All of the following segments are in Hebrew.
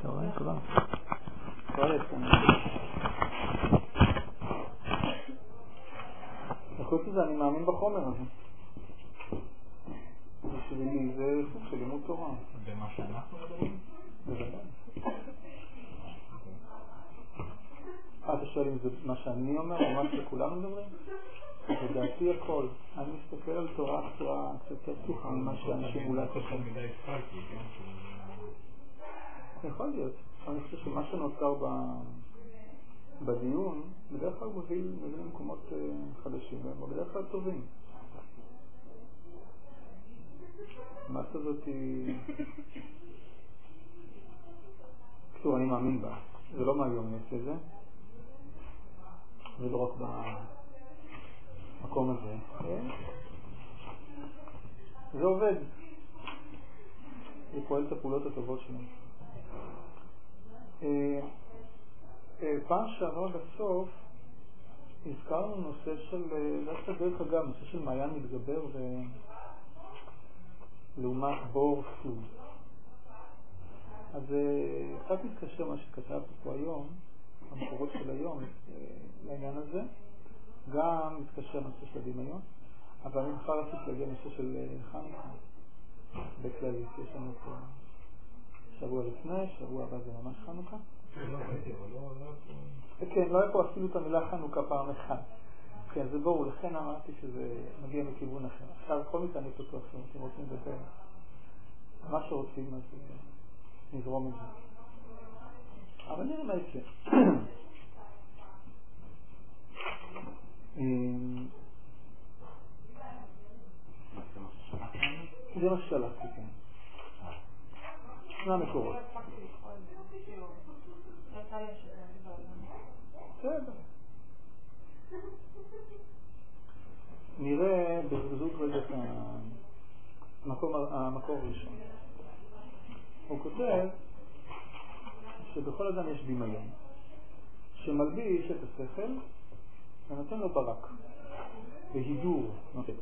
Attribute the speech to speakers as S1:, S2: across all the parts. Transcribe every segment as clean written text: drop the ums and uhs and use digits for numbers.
S1: צהריים טובה. וחוץ לזה אני מאמין בחומר הזה. בשבילי זה סוג של לימוד תורה.
S2: במה שאנחנו מדברים?
S1: בוודאי. אתה שואל אם זה מה שאני אומר או מה שכולנו מדברים? לדעתי הכל. אני מסתכל על תורה בצורה קצת פתוחה ממה שאנשים אולי חושבים.
S2: מדי התחלתי, כן?
S1: יכול להיות. אני חושב שמה שנוצר בדיון בדרך כלל מוביל למקומות חדשים והם בדרך כלל טובים. המעשה הזאת היא... כתוב, אני מאמין בה. זה לא מהיום אני עושה זה. זה לא רק במקום הזה. זה עובד. זה פועל את הפעולות הטובות שלנו. פעם שעבר בסוף הזכרנו נושא של, דווקא דרך אגב, נושא של מעיין מתגבר ולעומת בור סוד. אז קצת מתקשר מה שכתבתי פה היום, המקורות של היום לעניין הזה, גם מתקשר נושא של הדמיון, אבל אני בכלל רציתי להגיע נושא של חנוכה בכללית. יש לנו פה שבוע לפני, שבוע הבא זה ממש חנוכה. כן, לא היה פה אפילו את המילה חנוכה פעם אחת. כן, זה ברור, לכן אמרתי שזה מגיע מכיוון אחר. עכשיו, כל מקרה אני פתוח, אם אתם רוצים לדבר מה שרוצים, אז נזרום את זה. אבל נראה מה יקרה. זה מה ששלחתי, כן. שני המקורות. בסדר. נראה בזריזות רגע את המקור הראשון. הוא כותב שבכל אדם יש דמיון שמלביש את השכל ונותן לו ברק והידור נותן.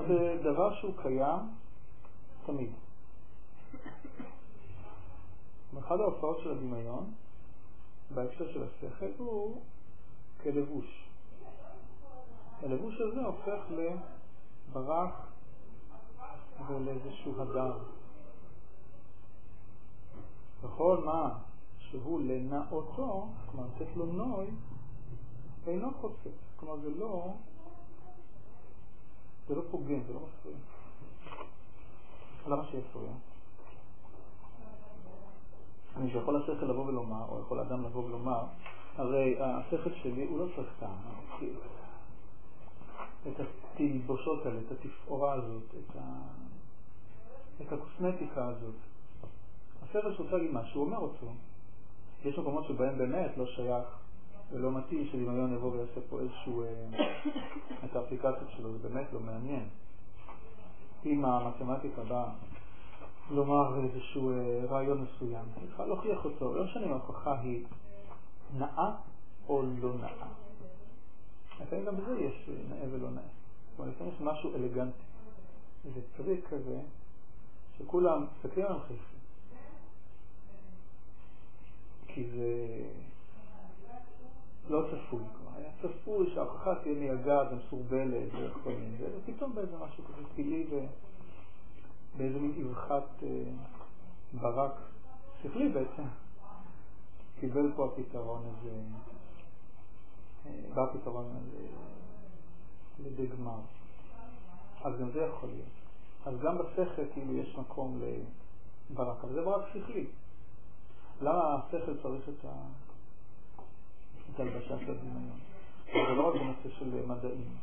S1: זה דבר שהוא קיים תמיד. באחד ההופעות של הדמיון בהקשר של השכל הוא כלבוש. הלבוש הזה הופך לברק ולאיזשהו הדר. בכל מה שהוא לנע אותו, כלומר לתת לו נוי, אינו חוצה. כלומר זה לא פוגם, זה לא מפריע. למה שיפריע? אני שיכול השכל לבוא ולומר, או יכול האדם לבוא ולומר, הרי השכל שלי הוא לא צריך את התלבושות האלה, את התפאורה הזאת, את הקוסמטיקה הזאת. השכל שרוצה להגיד מה שהוא אומר אותו. יש מקומות שבהם באמת לא שייך ולא מתאים שדמיון יבוא ויעשה פה איזשהו את האפליקציות שלו, זה באמת לא מעניין. אם המתמטיקה באה לומר איזשהו רעיון מסוים, צריך להוכיח אותו, לא משנה אם ההוכחה היא נאה או לא נאה. לפעמים גם בזה יש נאה ולא נאה. כלומר, לפעמים יש משהו אלגנטי. זה טריק כזה שכולם מסתכלים על חלפי. כי זה לא צפוי. כלומר, היה צפוי שההוכחה תהיה מייגעת ומסורבלת וכו'. ופתאום באיזה משהו כזה פילי באיזה מין אבחת ברק שכלי בעצם קיבל פה הפתרון הזה, בא הפתרון הזה לידי גמר. אז גם זה יכול להיות. אז גם בשכל כאילו יש מקום לברק, אבל זה ברק שכלי. למה השכל צריך את הלבשה של הדמיון? זה לא רק בנושא של מדעים.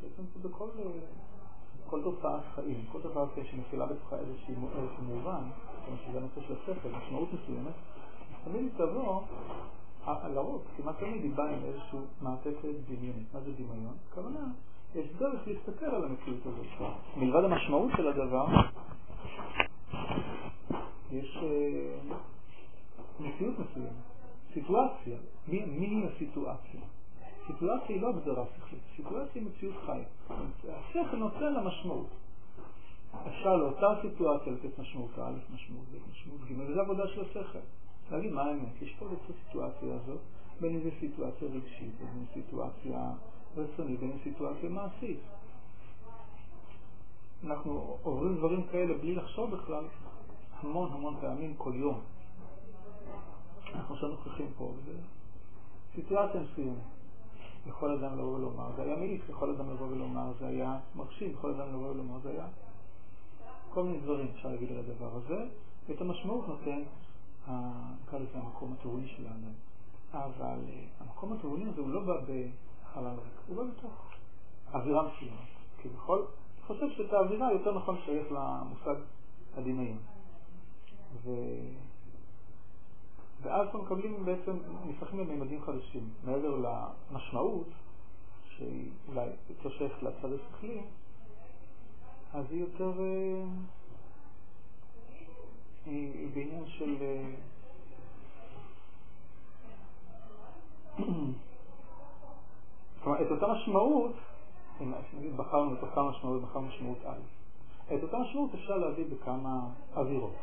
S1: בעצם זה בכל תופעת חיים, כל דבר שמפעילה בתוכה איזשהו מובן, כמו שזה הנושא של השכל, משמעות מסוימת, תמיד תבוא, לרוב, כמעט תמיד היא באה עם איזשהו מעטפת דמיונית. מה זה דמיון? כוונה, יש דרך להסתכל על המציאות הזאת. מלבד המשמעות של הדבר, יש מציאות מסוימת, סיטואציה. מי היא הסיטואציה? סיטואציה היא לא הגדרה שכלית, סיטואציה היא מציאות חי. השכל נותן לה משמעות. אפשר לאותה סיטואציה לתת משמעות א', משמעות ב', משמעות ג', וזה עבודה של השכל. להגיד מה האמת, יש פה את הסיטואציה הזאת, בין אם זה סיטואציה רגשית, בין אם סיטואציה רצונית, בין אם סיטואציה מעשית. אנחנו עוברים דברים כאלה בלי לחשוב בכלל המון פעמים כל יום. אנחנו שנוכחים פה, זה סיטואציה מסוימת. יכול אדם לבוא ולומר, זה היה מעיף, יכול אדם לבוא ולומר, זה היה מרשים, יכול אדם לבוא ולומר, זה היה כל מיני דברים אפשר להגיד על הדבר הזה. את המשמעות נותן, נקרא לזה המקום התיאורי של האדם. אבל המקום התיאורי הזה הוא לא בא בחלל ריק, הוא בא בתוך אווירה מסוימת. כי בכל, אני חושב שאת האווירה יותר נכון שייך למושג הדמיון. ואז אנחנו מקבלים בעצם, נפתחים לממדים חדשים. מעבר למשמעות, שהיא אולי יותר שייכת לצד השכלי, אז היא יותר היא בעניין של כלומר, את אותה משמעות, אם נגיד בחרנו את אותה משמעות, בחרנו משמעות א', את אותה משמעות אפשר להביא בכמה אווירות.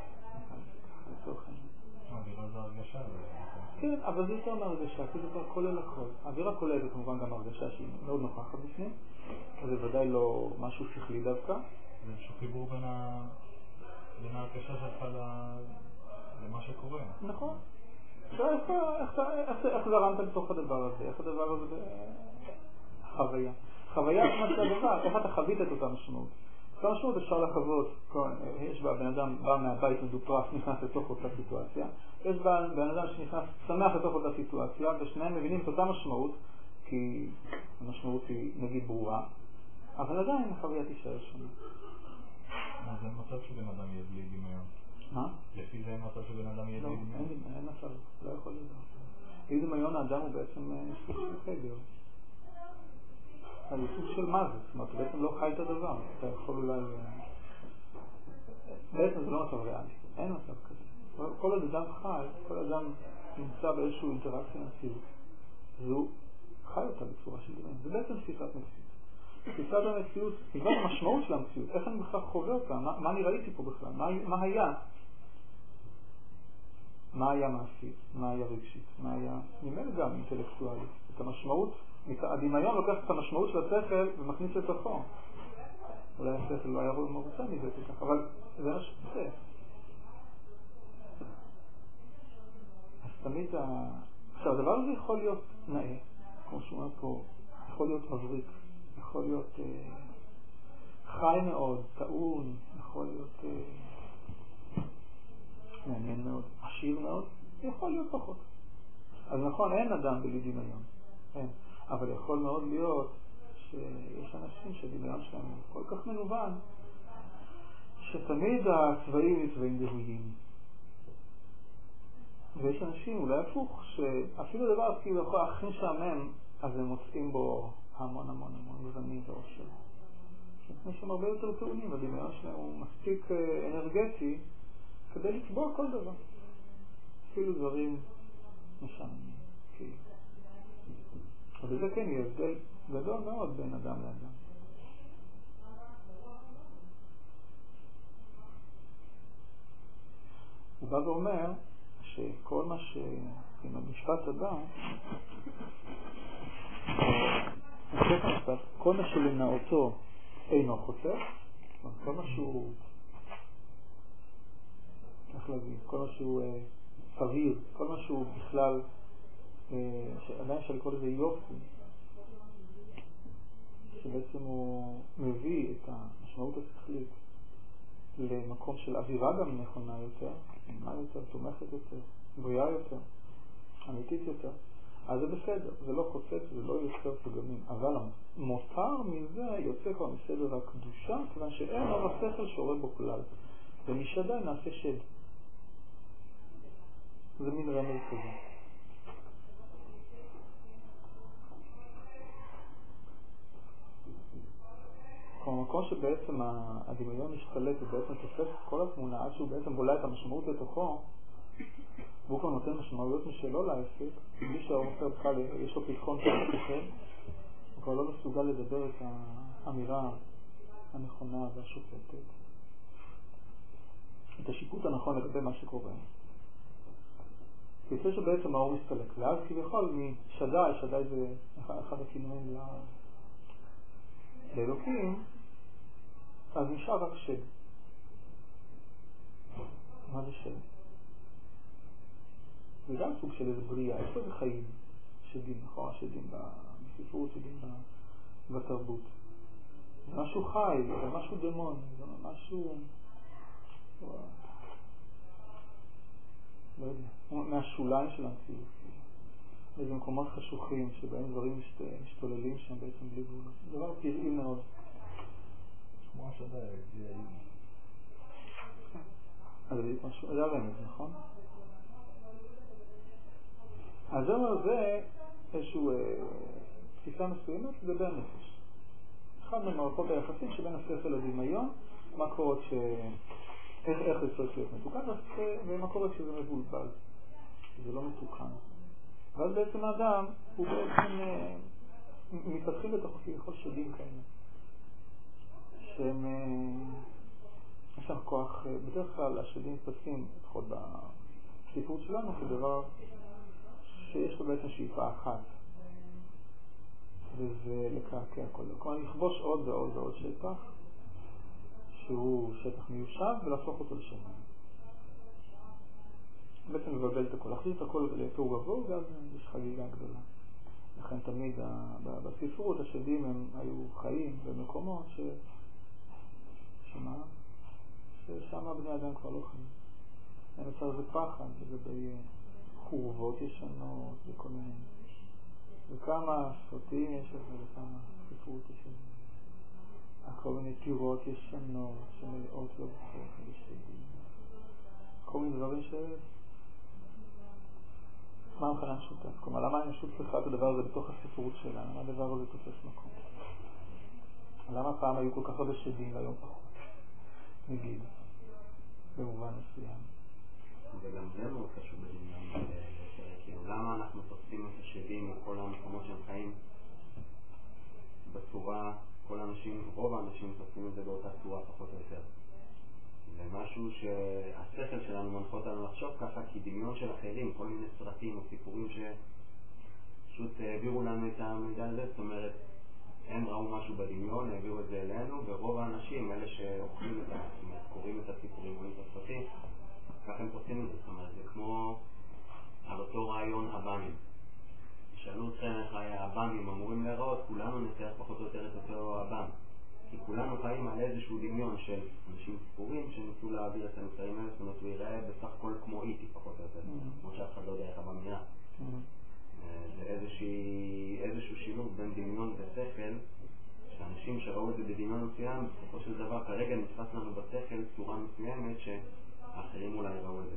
S2: אווירה זה הרגשה.
S1: כן, אבל זה יותר מהרגשה, כי זה כבר כולל הכל. האווירה כוללת כמובן גם הרגשה שהיא מאוד נוכחת בפנים, אז זה ודאי לא משהו שכלי דווקא.
S2: זה איזשהו חיבור בין ההרגשה שלך למה שקורה.
S1: נכון. איך זרמת לתוך הדבר הזה? איך הדבר הזה חוויה? חוויה זה מה שהדבר, איך אתה חווית את אותה משמעות? אותה משמעות אפשר לחוות, יש בה בן אדם בא מהבית מדופרס, נכנס לתוך אותה סיטואציה, יש בה בן אדם שנכנס שמח לתוך אותה סיטואציה, ושניהם מבינים את אותה משמעות, כי המשמעות היא נגיד ברורה, אבל עדיין החוויה תישאר שונה.
S2: אז אין מצב שבן אדם יהיה בלי דמיון.
S1: מה?
S2: לפי זה אין מצב שבן אדם יהיה בלי דמיון.
S1: לא, אין מצב, לא יכול להיות. בלי דמיון האדם הוא בעצם סוג של חדר. הוא סוג של מוות, זאת אומרת, בעצם לא חי את הדבר. אתה יכול אולי... בעצם זה לא מצב ריאלי, אין מצב כזה. כל עוד אדם חי, כל אדם נמצא באיזשהו אינטראקציה מציאות, והוא חי אותה בצורה של דמיון. זה בעצם תפיסת מציאות. תפיסת המציאות היא גם המשמעות של המציאות. איך אני בכלל חווה אותה? מה אני ראיתי פה בכלל? מה היה? מה היה מעשית? מה היה רגשית? מה היה ממילא גם אינטלקטואלי? את המשמעות, הדמיון לוקח את המשמעות של השכל ומכניס לתוכו. אולי השכל לא היה מרוצה מזה כל כך, אבל זה מה שזה. אז תמיד עכשיו, הדבר הזה יכול להיות נאה, כמו שאומר פה, יכול להיות מבריק, יכול להיות חי מאוד, טעון, יכול להיות מעניין מאוד, עשיר מאוד, יכול להיות פחות. אז נכון, אין אדם בלי דמיון, אין. אבל יכול מאוד להיות שיש אנשים שהדמיון שלהם כל כך מנוון, שתמיד הצבעים הם צבעים דהויים. ויש אנשים, אולי הפוך, שאפילו דבר כאילו הכי משעמם, אז הם מוצאים בו המון גוונים ואושר. יש שם הרבה יותר טעונים, הדמיון שלהם הוא מספיק אנרגטי כדי לצבוע כל דבר. אפילו דברים משעממים. אבל זה כן יהיה הבדל גדול מאוד בין אדם לאדם. הוא בא ואומר שכל מה עם המשפט הבא, כל מה שלנאותו אינו חוסר, כל מה שהוא, איך להגיד, כל מה שהוא סביר, כל מה שהוא בכלל, שעדיין אפשר לקרוא לזה יופי, שבעצם הוא מביא את המשמעות השכלית למקום של אווירה גם נכונה יותר, נכונה יותר, תומכת יותר, בריאה יותר, אמיתית יותר, אז זה בסדר, זה לא חוצץ, זה לא יוצר פגמים, אבל המותר מזה יוצא כבר מסדר הקדושה, כיוון שאין אור השכל שעורר בו כלל, ומשדי נעשה שד. זה מין רמז כזה. במקום שבעצם הדמיון משתלט ובעצם תופס כל התמונה עד שהוא בעצם בולע את המשמעות לתוכו, והוא כבר נותן משמעויות משלו לעסק, בלי שהאורסר בכלל יש לו פתחון כזה, הוא כבר לא מסוגל לדבר את האמירה הנכונה והשופטת. את השיפוט הנכון לגבי מה שקורה. יוצא שבעצם האור מסתלק, ואז כביכול משדי, שדי זה אחד הכינויים לאלוקים, אז נשאר רק שד. מה זה שד? זה גם סוג של איזה בריאה, יש פה חיים, שדים, נכון? שדים בספרות, שדים בתרבות. זה משהו חי, זה משהו דמון, זה משהו... לא יודע, מהשוליים של המציאות. איזה מקומות חשוכים שבהם דברים משתוללים שם בעצם בלי גבול. דבר פראי מאוד.
S2: כמו השדה, בלי העיר.
S1: אז זה הרמז, נכון? אז זה אומר, זה איזשהו תפיסה מסוימת לגבי הנפש. אחד ממערכות היחסים שבין השכל לדמיון, מה קורה איך זה צריך להיות מתוקן, ומה קורה כשזה מבולבל, זה לא מתוקן. ואז בעצם האדם הוא בעצם מתפתחים בתוך כביכול שדים כאלה, שהם יש לך כוח, בדרך כלל השדים מתפתחים, לפחות בסיפור שלנו, כדבר שיש לו בעצם שאיפה אחת, וזה לקעקע כל דבר. כלומר, לכבוש עוד ועוד ועוד שטח, שהוא שטח מיושב, ולהפוך אותו לשם. בעצם מבלבל את הכל, להחליט את הכל לתור ובוא, ואז יש חגיגה גדולה. לכן תמיד בספרות השדים הם היו חיים במקומות ששם בני אדם כבר לא חיים. הם יצר איזה פחד לגבי חורבות ישנות וכל מיני. וכמה סרטים יש לזה וכמה ספרות יש לזה. כל מיני טירות ישנות שמלאות לרוחות ושדים. כל מיני דברים מה המכנה משותף? כלומר, למה האנושות צריכה את הדבר הזה בתוך הספרות שלה? למה הדבר הזה תופס מקום? למה פעם היו כל כך הרבה שדים והיום פחות? נגיד, במובן מסוים.
S3: וגם זה מאוד חשוב בדמיון, כאילו למה אנחנו תופסים את השדים או כל המקומות שהם חיים בצורה, כל האנשים, רוב האנשים תופסים את זה באותה צורה פחות או יותר. זה משהו שהשכל שלנו מנחה אותנו לחשוב ככה, כי דמיון של אחרים, כל מיני סרטים או סיפורים שפשוט העבירו לנו את המידע הזה, זאת אומרת, הם ראו משהו בדמיון, העבירו את זה אלינו, ורוב האנשים, אלה שאוכלים את זה, קוראים את הסיפורים, רואים את הסרטים, ככה הם תופסים את זה, זאת אומרת, זה כמו על אותו רעיון הבאמים. שאלו אתכם איך הבאמים אמורים להיראות, כולנו נתאר פחות או יותר את אותו הבאם. כי כולנו חיים על איזשהו דמיון של אנשים ספורים שניסו להעביר את המסרים האלה, זאת אומרת, הוא ייראה בסך הכל כמו איטי פחות או יותר, כמו שאף אחד לא יודע איך הבאם נראה. זה איזשהו שילוב בין דמיון ושכל, שאנשים שראו את זה בדמיון מסוים, בסופו של דבר כרגע נתפס לנו בשכל צורה מסוימת שהאחרים אולי ראו את זה.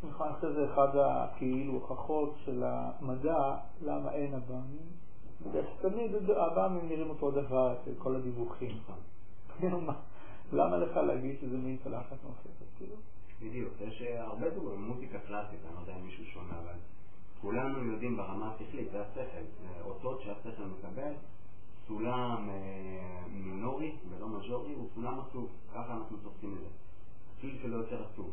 S1: נכון, אחרי זה אחד הכאילו הוכחות של המדע, למה אין הבאמים. בגלל שתמיד הבאמים נראים אותו דבר, את כל הדיווחים. למה לך להגיד שזה מין צלחת נוספת?
S3: בדיוק, יש הרבה דברים, מוזיקה קלאסית, אני לא יודע אם מישהו שומע, אבל כולנו יודעים ברמה השכלית, זה השכל, זה אותות שהשכל מקבל, סולם מינורי ולא מז'ורי, הוא סולם עצוב, ככה אנחנו תופסים את זה. צליל שלו יותר עצוב.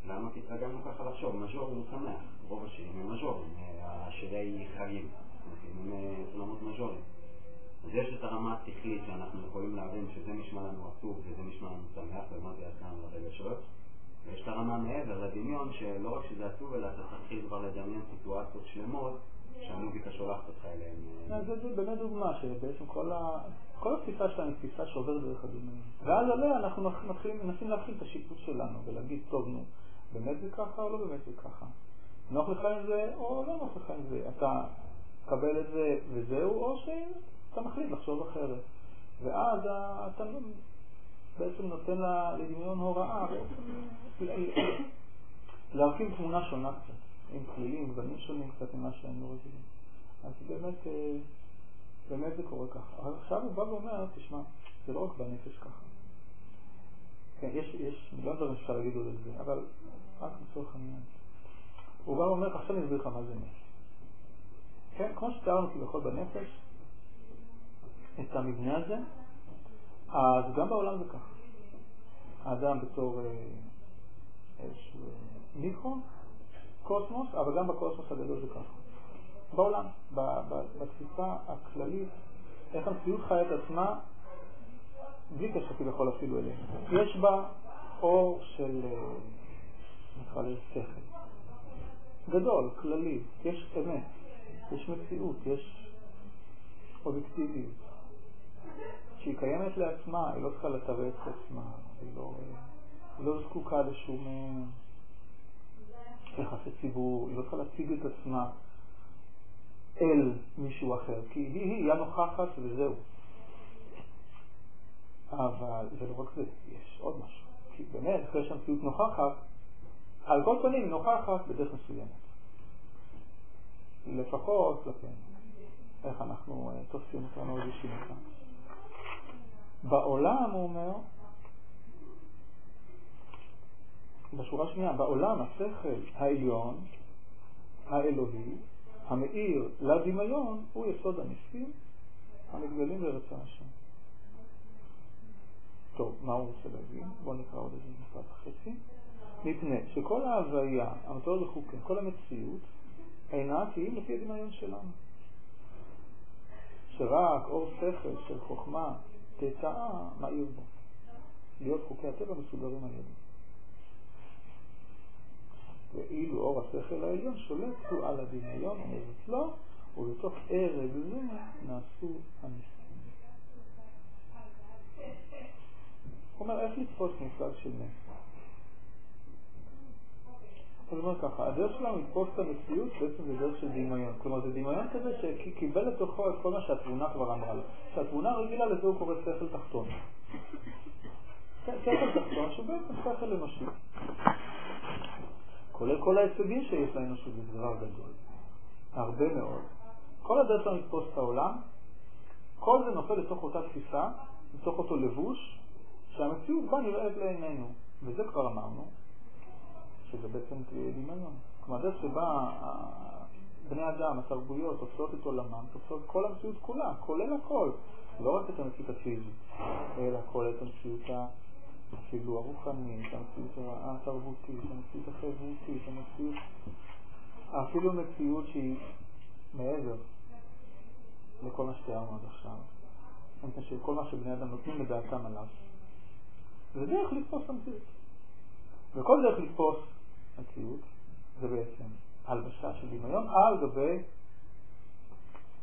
S3: למה? כי התרגלנו ככה לחשוב, מז'ורי הוא שמח, רוב השירים הם מז'ורים, השירי חגים, הם סולמות מז'ורים. אז יש את הרמה השכלית שאנחנו יכולים להבין שזה נשמע לנו עצוב וזה נשמע לנו שמח, ומה זה עד לרגשות. ויש את הרמה מעבר לדמיון שלא רק שזה עצוב, אלא אתה תתחיל כבר לדמיין סיטואציות שלמות שהמוזיקה שולחת אותך אליהן.
S1: זה באמת דוגמה שבעצם כל התפיסה שלנו היא תפיסה שעוברת דרך הדמיון. ואז עליה אנחנו מנסים להכיל את השיפוט שלנו ולהגיד, טוב נו, באמת זה ככה או לא באמת זה ככה? נוח לך עם זה או לא נוח לך עם זה? אתה קבל את זה וזהו, או שאתה מחליט לחשוב אחרת. ואז אתה בעצם נותן לדמיון הוראה להרכיב תמונה שונה קצת, עם כלילים, גוונים שונים קצת ממה שהם לא רגילים. אז באמת זה קורה ככה. אבל עכשיו הוא בא ואומר, תשמע, זה לא רק בנפש ככה. כן, יש מיליון דברים שאפשר להגיד על זה, אבל רק לצורך העניין. הוא בא ואומר, עכשיו אני אסביר לך מה זה נפש. כן, כמו שתיארנו כביכול בנפש, את המבנה הזה, אז גם בעולם זה ככה. האדם בתור איזשהו מיקרו, קוסמוס, אבל גם בקוסמוס הגדול זה ככה. בעולם, בתפיסה הכללית, איך המציאות חיה את עצמה, בלי קשר כביכול אפילו אליהם. יש בה אור של, נקרא לזה שכל. גדול, כללי, יש אמת, יש מציאות, יש אובייקטיביות. שהיא קיימת לעצמה, היא לא צריכה לתרץ את עצמה, היא לא זקוקה לשום יחסי ציבור, היא לא צריכה להציג את עצמה אל מישהו אחר, כי היא נוכחת וזהו. אבל זה לא רק זה, יש עוד משהו. כי באמת, אחרי שהמציאות נוכחת, על כל פנים היא נוכחת בדרך מסוימת. לפחות, לפעמים, איך אנחנו תופסים אותנו רגישים אותה. בעולם, הוא אומר, בשורה שנייה, בעולם השכל העליון, האלוהי, המאיר לדמיון, הוא יסוד הניסים המתגלים ברצון השם. טוב, מה הוא רוצה להגיד? בואו נקרא עוד איזה משפט וחצי. מפני שכל ההוויה, המתואר לחוקים, כל המציאות, אינה כי היא לפי הדמיון שלנו. שרק אור שכל של חוכמה תצאה מאיר בו. להיות חוקי הטבע מסודרים על ידו. ואילו אור השכל העליון שולט הוא על הדמיון ומבט לו, ובתוך ערב זה נעשו הניסים. הוא אומר, איך לתפוס מושג של נס? הוא אומר ככה, הדרך שלנו לתפוס את המציאות בעצם זה דרך של דמיון. כלומר, זה דמיון כזה שקיבל לתוכו את כל מה שהתבונה כבר אמרה לו. שהתבונה רגילה לזה הוא קורא שכל תחתון. שכל תחתון שהוא בעצם שכל אנושי. כולל כל ההישגים שיש לאנושות, זה דבר גדול. הרבה מאוד. כל הדרך שלנו לתפוס את העולם, כל זה נופל לתוך אותה תפיסה, לתוך אותו לבוש, שהמציאות בה נראית לעינינו. וזה כבר אמרנו, שזה בעצם דמיון. כלומר, הדרך שבה בני אדם, התרבויות, תופסות את עולמם, תופסות כל המציאות כולה, כולל הכל. לא רק את המציאות הפיזית, אלא כולל את המציאות אפילו הרוחנית, המציאות התרבותית, המציאות החברותית, המציאות, אפילו מציאות שהיא מעבר לכל מה שתיארנו עד עכשיו. כל מה שבני אדם נותנים לדעתם עליו. זה דרך לתפוס המציאות. וכל דרך לתפוס המציאות זה בעצם הלבשה של דמיון על גבי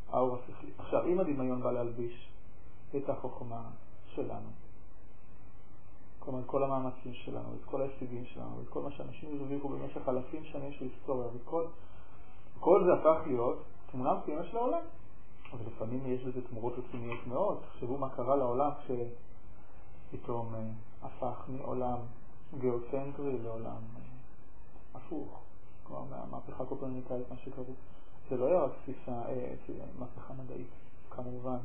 S1: האור השכלי. עכשיו, אם הדמיון בא להלביש את החוכמה שלנו, כלומר, את כל המאמצים שלנו, את כל ההישגים שלנו, את כל מה שאנשים הרוויחו במשך אלפים שנים של היסטוריה, וכל זה הפך להיות תמונה מסוימת של העולם. אבל לפעמים יש לזה תמורות רציניות מאוד. תחשבו מה קרה לעולם כשפתאום הפך מעולם גיאוצנטרי לעולם הפוך. כלומר, מהמהפכה הקופרניקאית, מה שקראו. זה לא היה רק תפיסה, מהפכה מדעית, כמובן.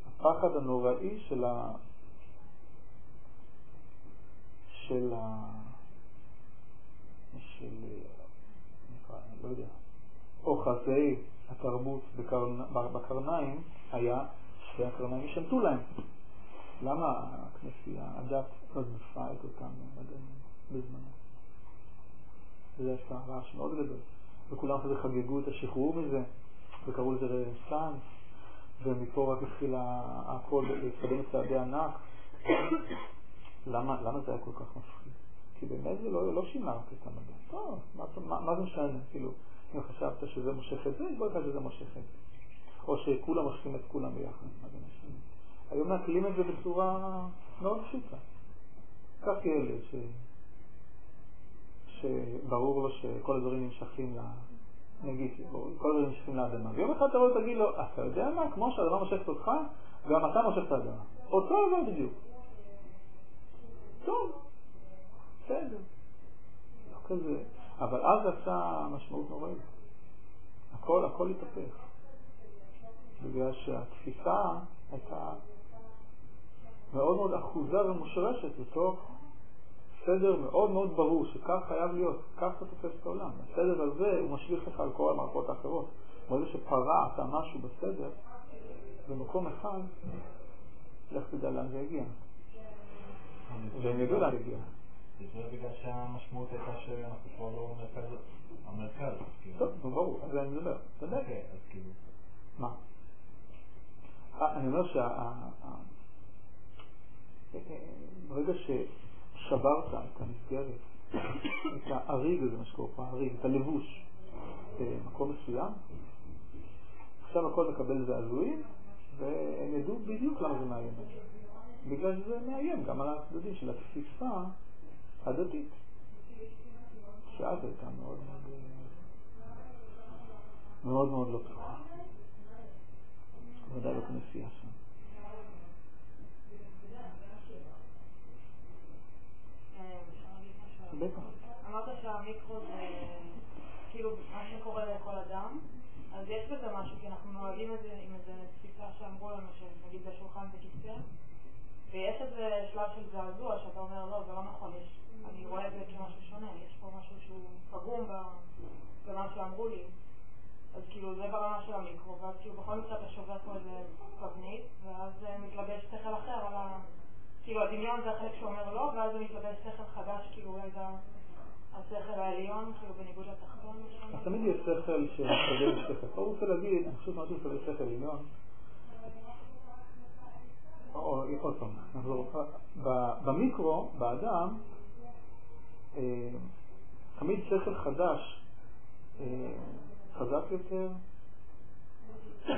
S1: הפחד הנוראי של לא יודע, אוחזי התרבות בקרניים היה שהקרניים ישמטו להם. למה הכנסייה, הדת, מזנפה את אותם מדענים בזמנו? וזה עשתה רעש מאוד גדול. וכולם אחרי חגגו את השחרור מזה, וקראו לזה רנסנס, ומפה רק התחילה הכל להתקדם את צעדי ענק. למה זה היה כל כך מפחיד? כי באמת זה לא שינה רק את המדע. טוב, מה זה משנה? כאילו, אם חשבת שזה מושך את זה, בוא נקרא שזה מושך את זה. או שכולם מושכים את כולם ביחד. מה זה משנה? היום נקלים את זה בצורה מאוד פשוטה. כך ילד שברור לו שכל הדברים נמשכים נגיד, כל הדברים נמשכים לאדמה. ויום אחד תבוא ותגיד לו, אתה יודע מה? כמו שהאדמה מושכת אותך, גם אתה מושך את האדמה. אותו דבר בדיוק. טוב, בסדר. לא כזה. אבל אז עשה משמעות נוראית. הכל התהפך. בגלל שהתפיסה הייתה מאוד מאוד אחוזה ומושרשת בתוך סדר מאוד מאוד ברור שכך חייב להיות, כך אתה תופס את העולם. הסדר הזה הוא משליך לך על כל המערכות האחרות. ברגע שפרעת משהו בסדר, במקום אחד, לך תדע לאן זה הגיע. והם ידעו לאן זה הגיע.
S2: זה בגלל שהמשמעות הייתה שאנחנו כבר לא המרכז.
S1: טוב, ברור, על זה אני מדבר.
S2: אוקיי, אז כאילו...
S1: מה? אני אומר ברגע ששברת את המסגרת, את האריג הזה, מה שקורה פה, האריג, את הלבוש במקום מסוים, עכשיו הכל מקבל זעזועים, והם ידעו בדיוק למה זה מאיים. בגלל שזה מאיים גם על הצדדים של התפיסה הדתית, שאז הייתה מאוד מאוד לא פתוחה. ודאי לא כנסייה שם. בטח.
S4: אמרת שהמיקרו זה כאילו מה שקורה לכל אדם, אז יש בזה משהו, כי אנחנו נוהגים את זה עם איזה תפיסה שאמרו לנו שנגיד בשולחן זה כיסא, ויש איזה שלב של זעזוע שאתה אומר לא, זה לא נכון, אני רואה את זה כמשהו שונה, יש פה משהו שהוא פגום במה שאמרו לי, אז כאילו זה ברמה של המיקרו, ואז כאילו בכל מקרה אתה שובר פה איזה פבנית, ואז מתלבש שכל אחר על כאילו הדמיון זה החלק שאומר לא, ואז זה מתלבש שכל חדש, כאילו אולי זה השכל העליון, כאילו בניגוד לתחתון.
S1: אז תמיד יש שכל שמתקדם לשכל. פה הוא רוצה להגיד, אני חושב משהו של שכל עליון, עוד פעם, נחזור. במיקרו, באדם, תמיד שכל חדש חזק יותר,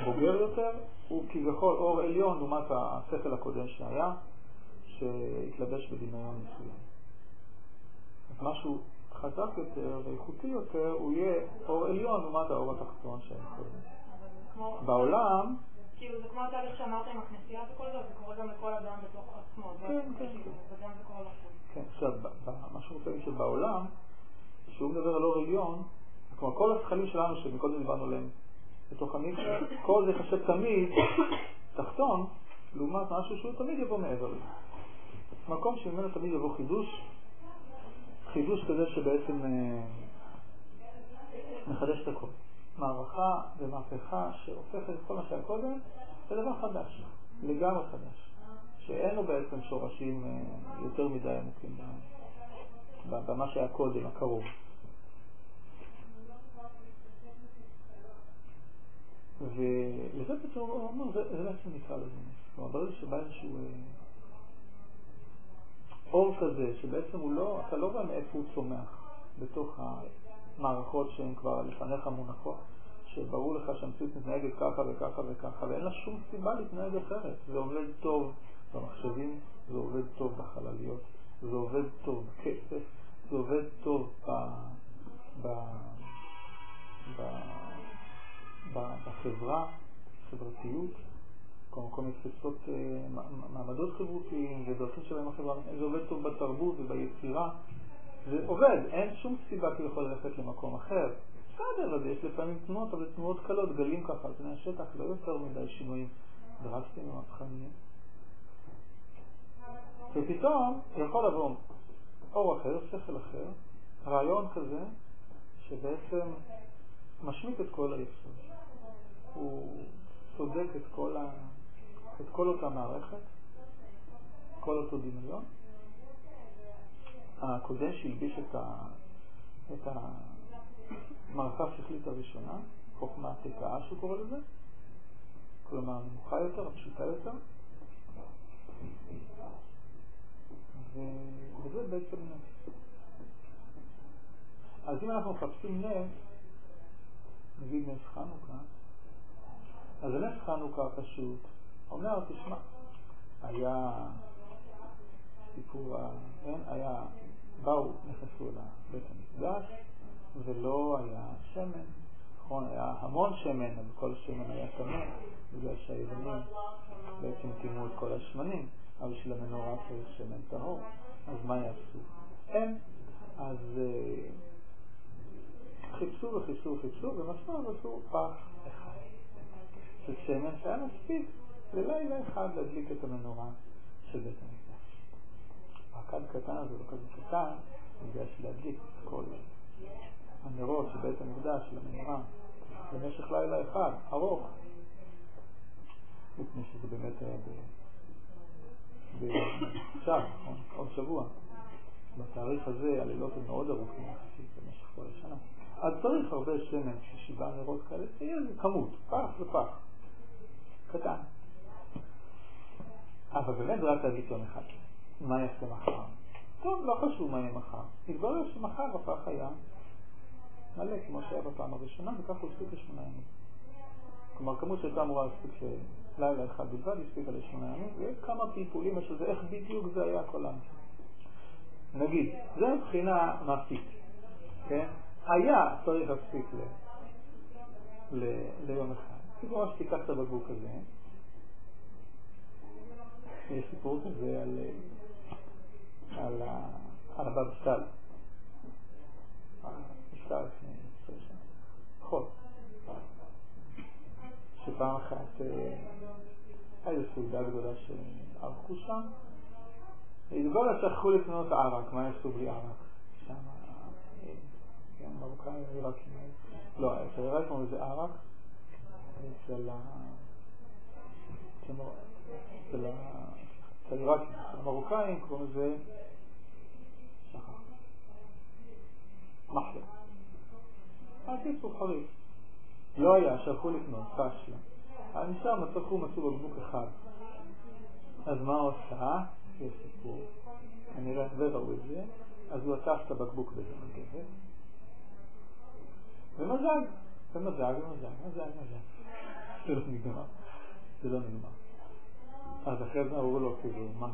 S1: בוגר יותר, הוא כביכול אור עליון לעומת השכל הקודם שהיה, שהתלבש בדמיון מסוים. אז משהו חזק יותר ואיכותי יותר, הוא יהיה אור עליון לעומת האור התחתון שהיה קודם. בעולם...
S4: כאילו זה כמו התהליך שאמרת עם הכנסייה וכל זה, זה קורה גם לכל אדם בתוך עצמו.
S1: כן.
S4: וגם זה קורה לחוץ.
S1: כן, עכשיו, מה שהוא רוצה להגיד שבעולם, כשהוא מדבר על אור עליון, כלומר כל השכלים שלנו שמקודם דיברנו עליהם בתוך המיקרו, כל זה חשב תמיד תחתון, לעומת משהו שהוא תמיד יבוא מעבר לזה. מקום שממנו תמיד יבוא חידוש כזה שבעצם מחדש את הכל. מערכה ומהפכה שהופכת את כל מה שהיה קודם, זה דבר חדש, לגמרי חדש, שאין לו בעצם שורשים יותר מדי עמוקים במה שהיה קודם, הקרוב. ולזה בעצם הוא אומר, זה בעצם נקרא לזה. כלומר, ברגע שבא איזשהו אור כזה, שבעצם הוא לא, אתה לא רואה מאיפה הוא צומח בתוך המערכות שהן כבר לפניך מונחות, שברור לך שהמציאות מתנהגת ככה וככה וככה, ואין לה שום סיבה להתנהג אחרת. זה עובד טוב במחשבים, זה עובד טוב בחלליות, זה עובד טוב בכסף, זה עובד טוב בחברה, חברתיות, כל מיני תפיסות מעמדות חברתיים ודרכים שבהם החברה, זה עובד טוב בתרבות וביצירה, זה עובד, אין שום סיבה כי יכול ללכת למקום אחר. בסדר, אז יש לפעמים תנועות, אבל תנועות קלות, גלים ככה, על פני השטח, לא יותר מדי שינויים דרסטיים ומהפכניים. ופתאום יכול לבוא אור אחר, שכל אחר, רעיון כזה, שבעצם משמיט את כל היסוד. הוא צודק את כל אותה מערכת, כל אותו דמיון. הקודם שהלביש את המערכה השכלית הראשונה, חוכמה תקעה שהוא קורא לזה, כלומר נמוכה יותר, הפשוטה יותר. וזה בעצם נס. אז אם אנחנו מחפשים נס, נגיד נס חנוכה, אז נס חנוכה פשוט אומר, תשמע, היה סיפור, באו, נכנסו לבית המקדש, ולא היה שמן, נכון, היה המון שמן, אבל כל השמן היה טמא, בגלל שהיוונים בעצם טימו את כל השמנים, אבל בשביל המנורה צריך שמן טהור, אז מה יעשו? אז חיפשו ומצאו ועשו פח אחד. זה שמן שהיה מספיק ללילה אחד להדליק את המנורה של בית המקדש. הכד קטן הזה, לא כזה קטן, בגלל להדליק את כל הנרות של בית המקדש, של המנורה, במשך לילה אחד, ארוך. לפני שזה באמת היה עכשיו, עוד שבוע. בתאריך הזה הלילות הם מאוד ארוכים יחסית במשך כל השנה. אז צריך הרבה שמן, 7 נרות כאלה, תהיה איזה כמות, פח ופח. קטן. אבל באמת זה רק להגיד יום אחד. מה יעשה מחר? טוב, לא חשוב מה יהיה מחר. התברר שמחר הפח היה מלא, כמו שהיה בפעם הראשונה, וכך הוא הספיק ל8 ימים. כלומר, כמות שהייתה אמורה להספיק לילה אחד בלבד, הספיקה ל8 ימים, וכמה פלפולים יש לזה, איך בדיוק זה היה כל העם. נגיד, זה מבחינה מעשית, כן? היה צריך להספיק ליום אחד. כמו שתיקח את הבקבוק הזה, יש סיפור כזה על הבבא סאלי. נפטר לפני 20 שנה. נכון. שפעם אחת הייתה סעודה גדולה שערכו שם. התברר שכחו לקנות ערק. מה יעשו בלי ערק? שם, כן, מרוקאי, עיראקים. לא, אצל העיראקים זה ערק. אצל העיראקים, אצל המרוקאים קוראים לזה שכח. מחלה. הקיצור חריף. לא היה, שלחו לקנות, פשלה. נשאר מצחו מצאו בקבוק אחד. אז מה הוא עושה? יש סיפור. כנראה וראו את זה. אז הוא עטף את הבקבוק בזה מגבת. ומזג. ומזג. זה לא נגמר. זה לא נגמר. אז אחרי זה אמרו לו, כאילו, מה?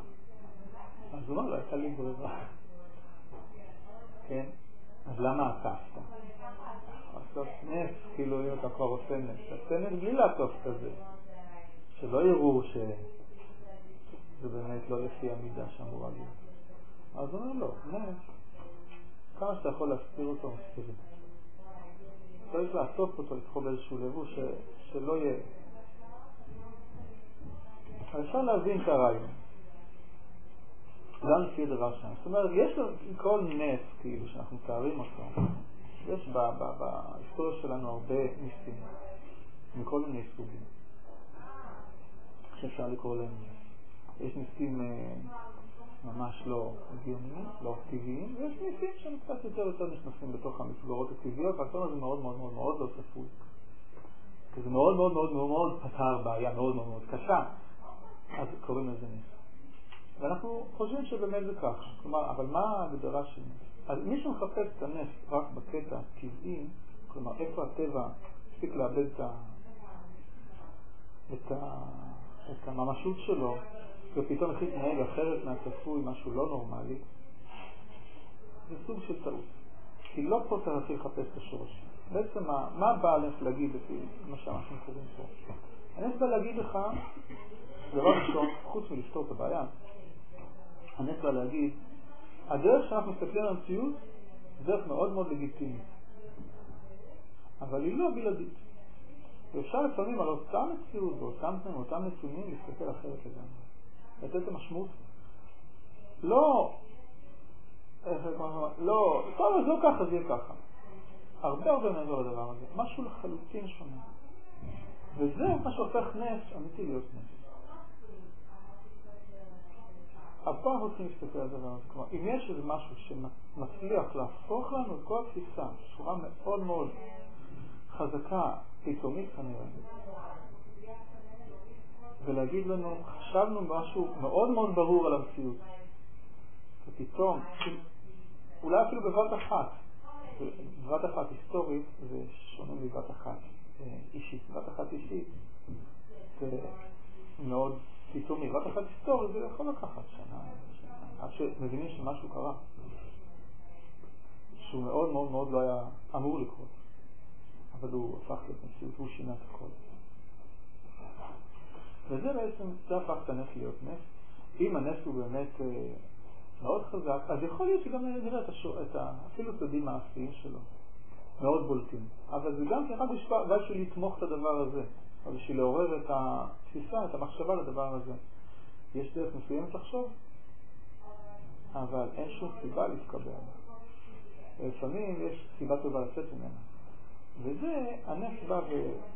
S1: אז הוא אמר לו, הייתה לי ברירה. כן? אז למה עטפת? לעשות נס, כאילו אם אתה כבר עושה נס. עושה נס בלי לעטוף כזה. שלא יראו שזה באמת לא לפי המידה שאמורה להיות. אז הוא אומר לו, נס, כמה שאתה יכול להסתיר אותו, מסתירים. צריך לעטוף אותו, לתחוב איזשהו לבוש שלא יהיה. אפשר להבין את הרעיון. גם לפי דבר שם. זאת אומרת, יש כל נס, כאילו, שאנחנו מתארים אותו. יש בהיסטוריה שלנו הרבה ניסים, מכל מיני סוגים, שאפשר לקרוא להם. יש ניסים ממש לא הגיוניים, לא טבעיים, ויש ניסים שהם קצת יותר נכנסים בתוך המסגרות הטבעיות, והכל הזה מאוד מאוד מאוד מאוד לא צפוי. זה מאוד מאוד מאוד מאוד פתר בעיה מאוד מאוד מאוד קשה, אז קוראים לזה נס. ואנחנו חושבים שבאמת זה ככה. כלומר, אבל מה ההגדרה של נס? אז מי שמחפש את הנס רק בקטע טבעי, כלומר איפה הטבע הפסיק לאבד את הממשות שלו, ופתאום החליט נהג אחרת מהצפוי, משהו לא נורמלי, זה סוג של טעות. כי לא פה צריך לחפש את השורש. בעצם מה בא עליך להגיד לפי מה שאנחנו קוראים פה? הנס בא להגיד לך, דבר ראשון, חוץ מלפתור את הבעיה, הנס בא להגיד, הדרך שאנחנו מסתכלים על המציאות זה דרך מאוד מאוד לגיטימית. אבל היא לא בלעדית. ואפשר לפעמים על אותה מציאות ואותם תנאים, אותם נתונים, להסתכל אחרת לגמרי. לתת את המשמעות. לא, טוב, אז לא ככה, זה יהיה ככה. הרבה מעבר לדבר הזה. משהו לחלוטין שונה. וזה מה שהופך נס אמיתי להיות נס. הפעם רוצים להסתכל על הדבר הזה. כלומר, אם יש איזה משהו שמצליח להפוך לנו את כל התפיסה, שורה מאוד מאוד חזקה, פתאומית כנראה, ולהגיד לנו, חשבנו משהו מאוד מאוד ברור על המציאות, ופתאום, אולי אפילו בבת אחת היסטורית, זה שונה בבת אחת אישית. בבת אחת אישית זה מאוד פתאומי. בבת אחת היסטורית זה יכול לקחת שנה, עד שמבינים שמשהו קרה, שהוא מאוד מאוד מאוד לא היה אמור לקרות, אבל הוא הפך להיות מציאות, הוא שינה את הכל. וזה בעצם, זה הפך את הנס להיות נס. אם הנס הוא באמת מאוד חזק, אז יכול להיות שגם נראה אפילו צדדים מעשיים שלו, מאוד בולטים. אבל זה גם רק בשביל לתמוך את הדבר הזה, או בשביל לעורר את התפיסה, את המחשבה לדבר הזה. יש דרך מסוימת לחשוב, אבל אין שום סיבה להתקבל. לפעמים יש סיבה טובה לצאת ממנה. וזה, הנס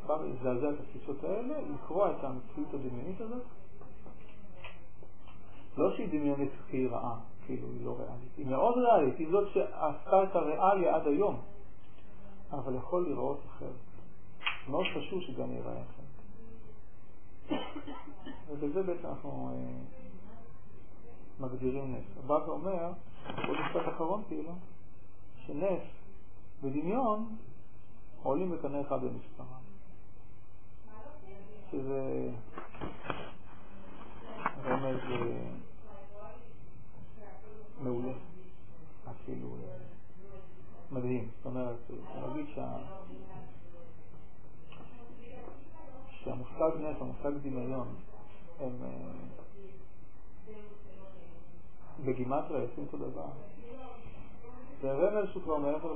S1: בא לזעזע את התפיסות האלה, לקרוא את המציאות הדמיונית הזאת. לא שהיא דמיונית כי היא רעה, כאילו היא לא ריאלית. היא מאוד ריאלית, היא זאת שעשתה את הריאליה עד היום. אבל יכול לראות אחרת. מאוד חשוב שגם יראה אחרת. ובזה בעצם אנחנו מגדירים נס. הבא ואומר, עוד משפט אחרון כאילו, שנס ודמיון עולים בקנה אחד במספרם. שזה רמז מעולה, אפילו מדהים. זאת אומרת, נגיד שהמושג נס, המושג דמיון, הם בגימטריה עושים אותו דבר. זה רמז שהוא כבר מעבר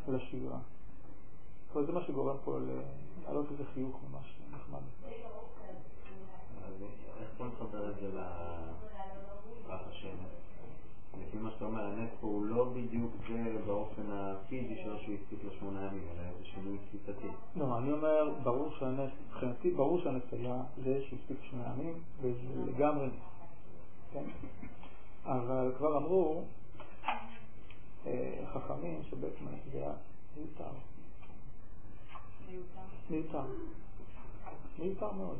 S1: לשגרה. זה מה שגורם פה לעלות איזה חיוך ממש נחמד.
S3: איך אתה מחבר את זה לפרח השמש? לפי מה שאתה אומר, הנס פה הוא לא בדיוק זה באופן הפיזי שלו שהוא הספיק ל8 ימים, אלא איזה שינוי תפיסתי.
S1: לא, אני אומר, ברור שהנס, מבחינתי, ברור שהנס היה זה שהספיק 8 ימים, וזה לגמרי נס. כן? אבל כבר אמרו חכמים שבעצם הנס זה היה מיותר. מיותר מאוד.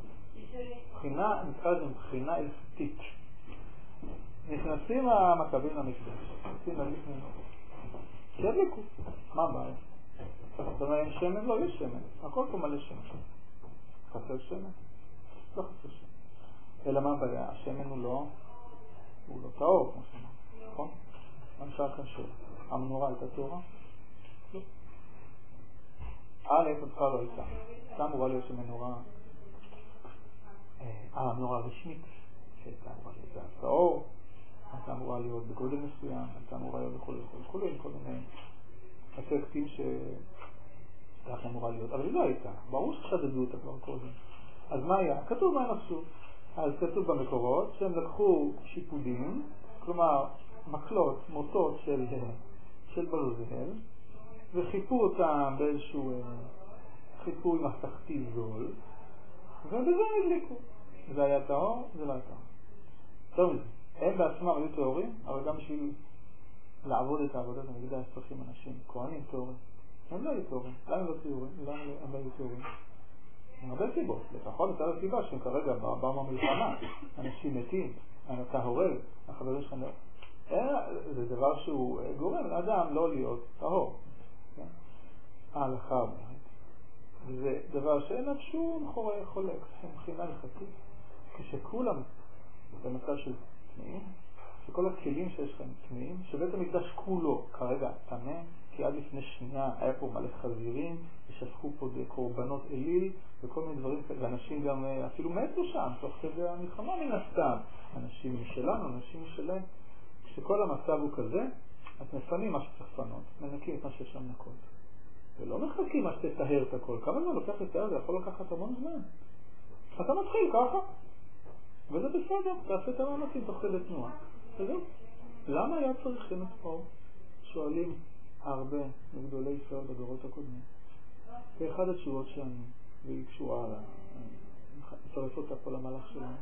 S1: נקרא לזה מבחינה הלכתית. נכנסים המכבים למקדש, נכנסים למקדש, שידליקו. מה הבעיה? זאת אומרת, אין שמן? לא, יש שמן. הכל פה מלא שמן. חסר שמן? לא חסר שמן. אלא מה הבעיה? השמן הוא לא טהור, כמו שאמרנו. נכון? נשאר כאן שאלה. המנורה הייתה טהורה? לא. איפה בכלל לא הייתה. הייתה אמורה להיות שמנורה, המנורה הרשמית, שהייתה אמורה להיות טהור, הייתה אמורה להיות בגודל מסוים, הייתה אמורה להיות בכל מיני אפקטים שכך אמורה להיות, אבל היא לא הייתה. ברור שחדדו אותה כבר קודם. אז מה היה? כתוב מה הם עשו. אז כתוב במקורות שהם לקחו שיפודים, כלומר מקלות, מוטות של ברזל, וחיפו אותם באיזשהו חיפוי מסכתי זול, ובזה הדליקו. זה היה טהור, זה לא היה טהור. טוב מזה. הם בעצמם היו טהורים, אבל גם בשביל לעבוד את העבודת המקדש צריכים אנשים, כהנים טהורים. הם לא היו טהורים. למה הם לא היו טהורים? הרבה סיבות. לפחות את הסיבה שהם כרגע באו מהמלחמה. אנשים מתים, אתה הורג, החברים שלך זה דבר שהוא גורם לאדם לא להיות טהור. ההלכה אומרת. זה דבר שאין עד שום חולק, מבחינה הלכתית. כשכולם במצב של תנאים, שכל הכלים שיש לכם תנאים, שבית המקדש כולו כרגע תמה, כי עד לפני שנייה היה פה מלא חזירים, ושפכו פה קורבנות אליל, וכל מיני דברים, ואנשים גם אפילו מתו שם, תוך כדי המלחמה מן הסתם. אנשים משלנו, אנשים משלהם. כשכל המצב הוא כזה, אז מפנים מה שצריך לפנות, מנקים את מה שיש שם נקות. ולא מחכים מה שתטהר את הכל. כמה זמן לוקח לטהר? זה יכול לקחת המון זמן. אתה מתחיל ככה. וזה בסדר, תעשה את המאמצים תוך כדי תנועה. וזהו. למה היה צריך חינוך פה? שואלים הרבה מגדולי ישראל בדורות הקודמים. כאחד התשובות שאני, והיא קשורה לה, נצרף אותה פה למהלך שלנו.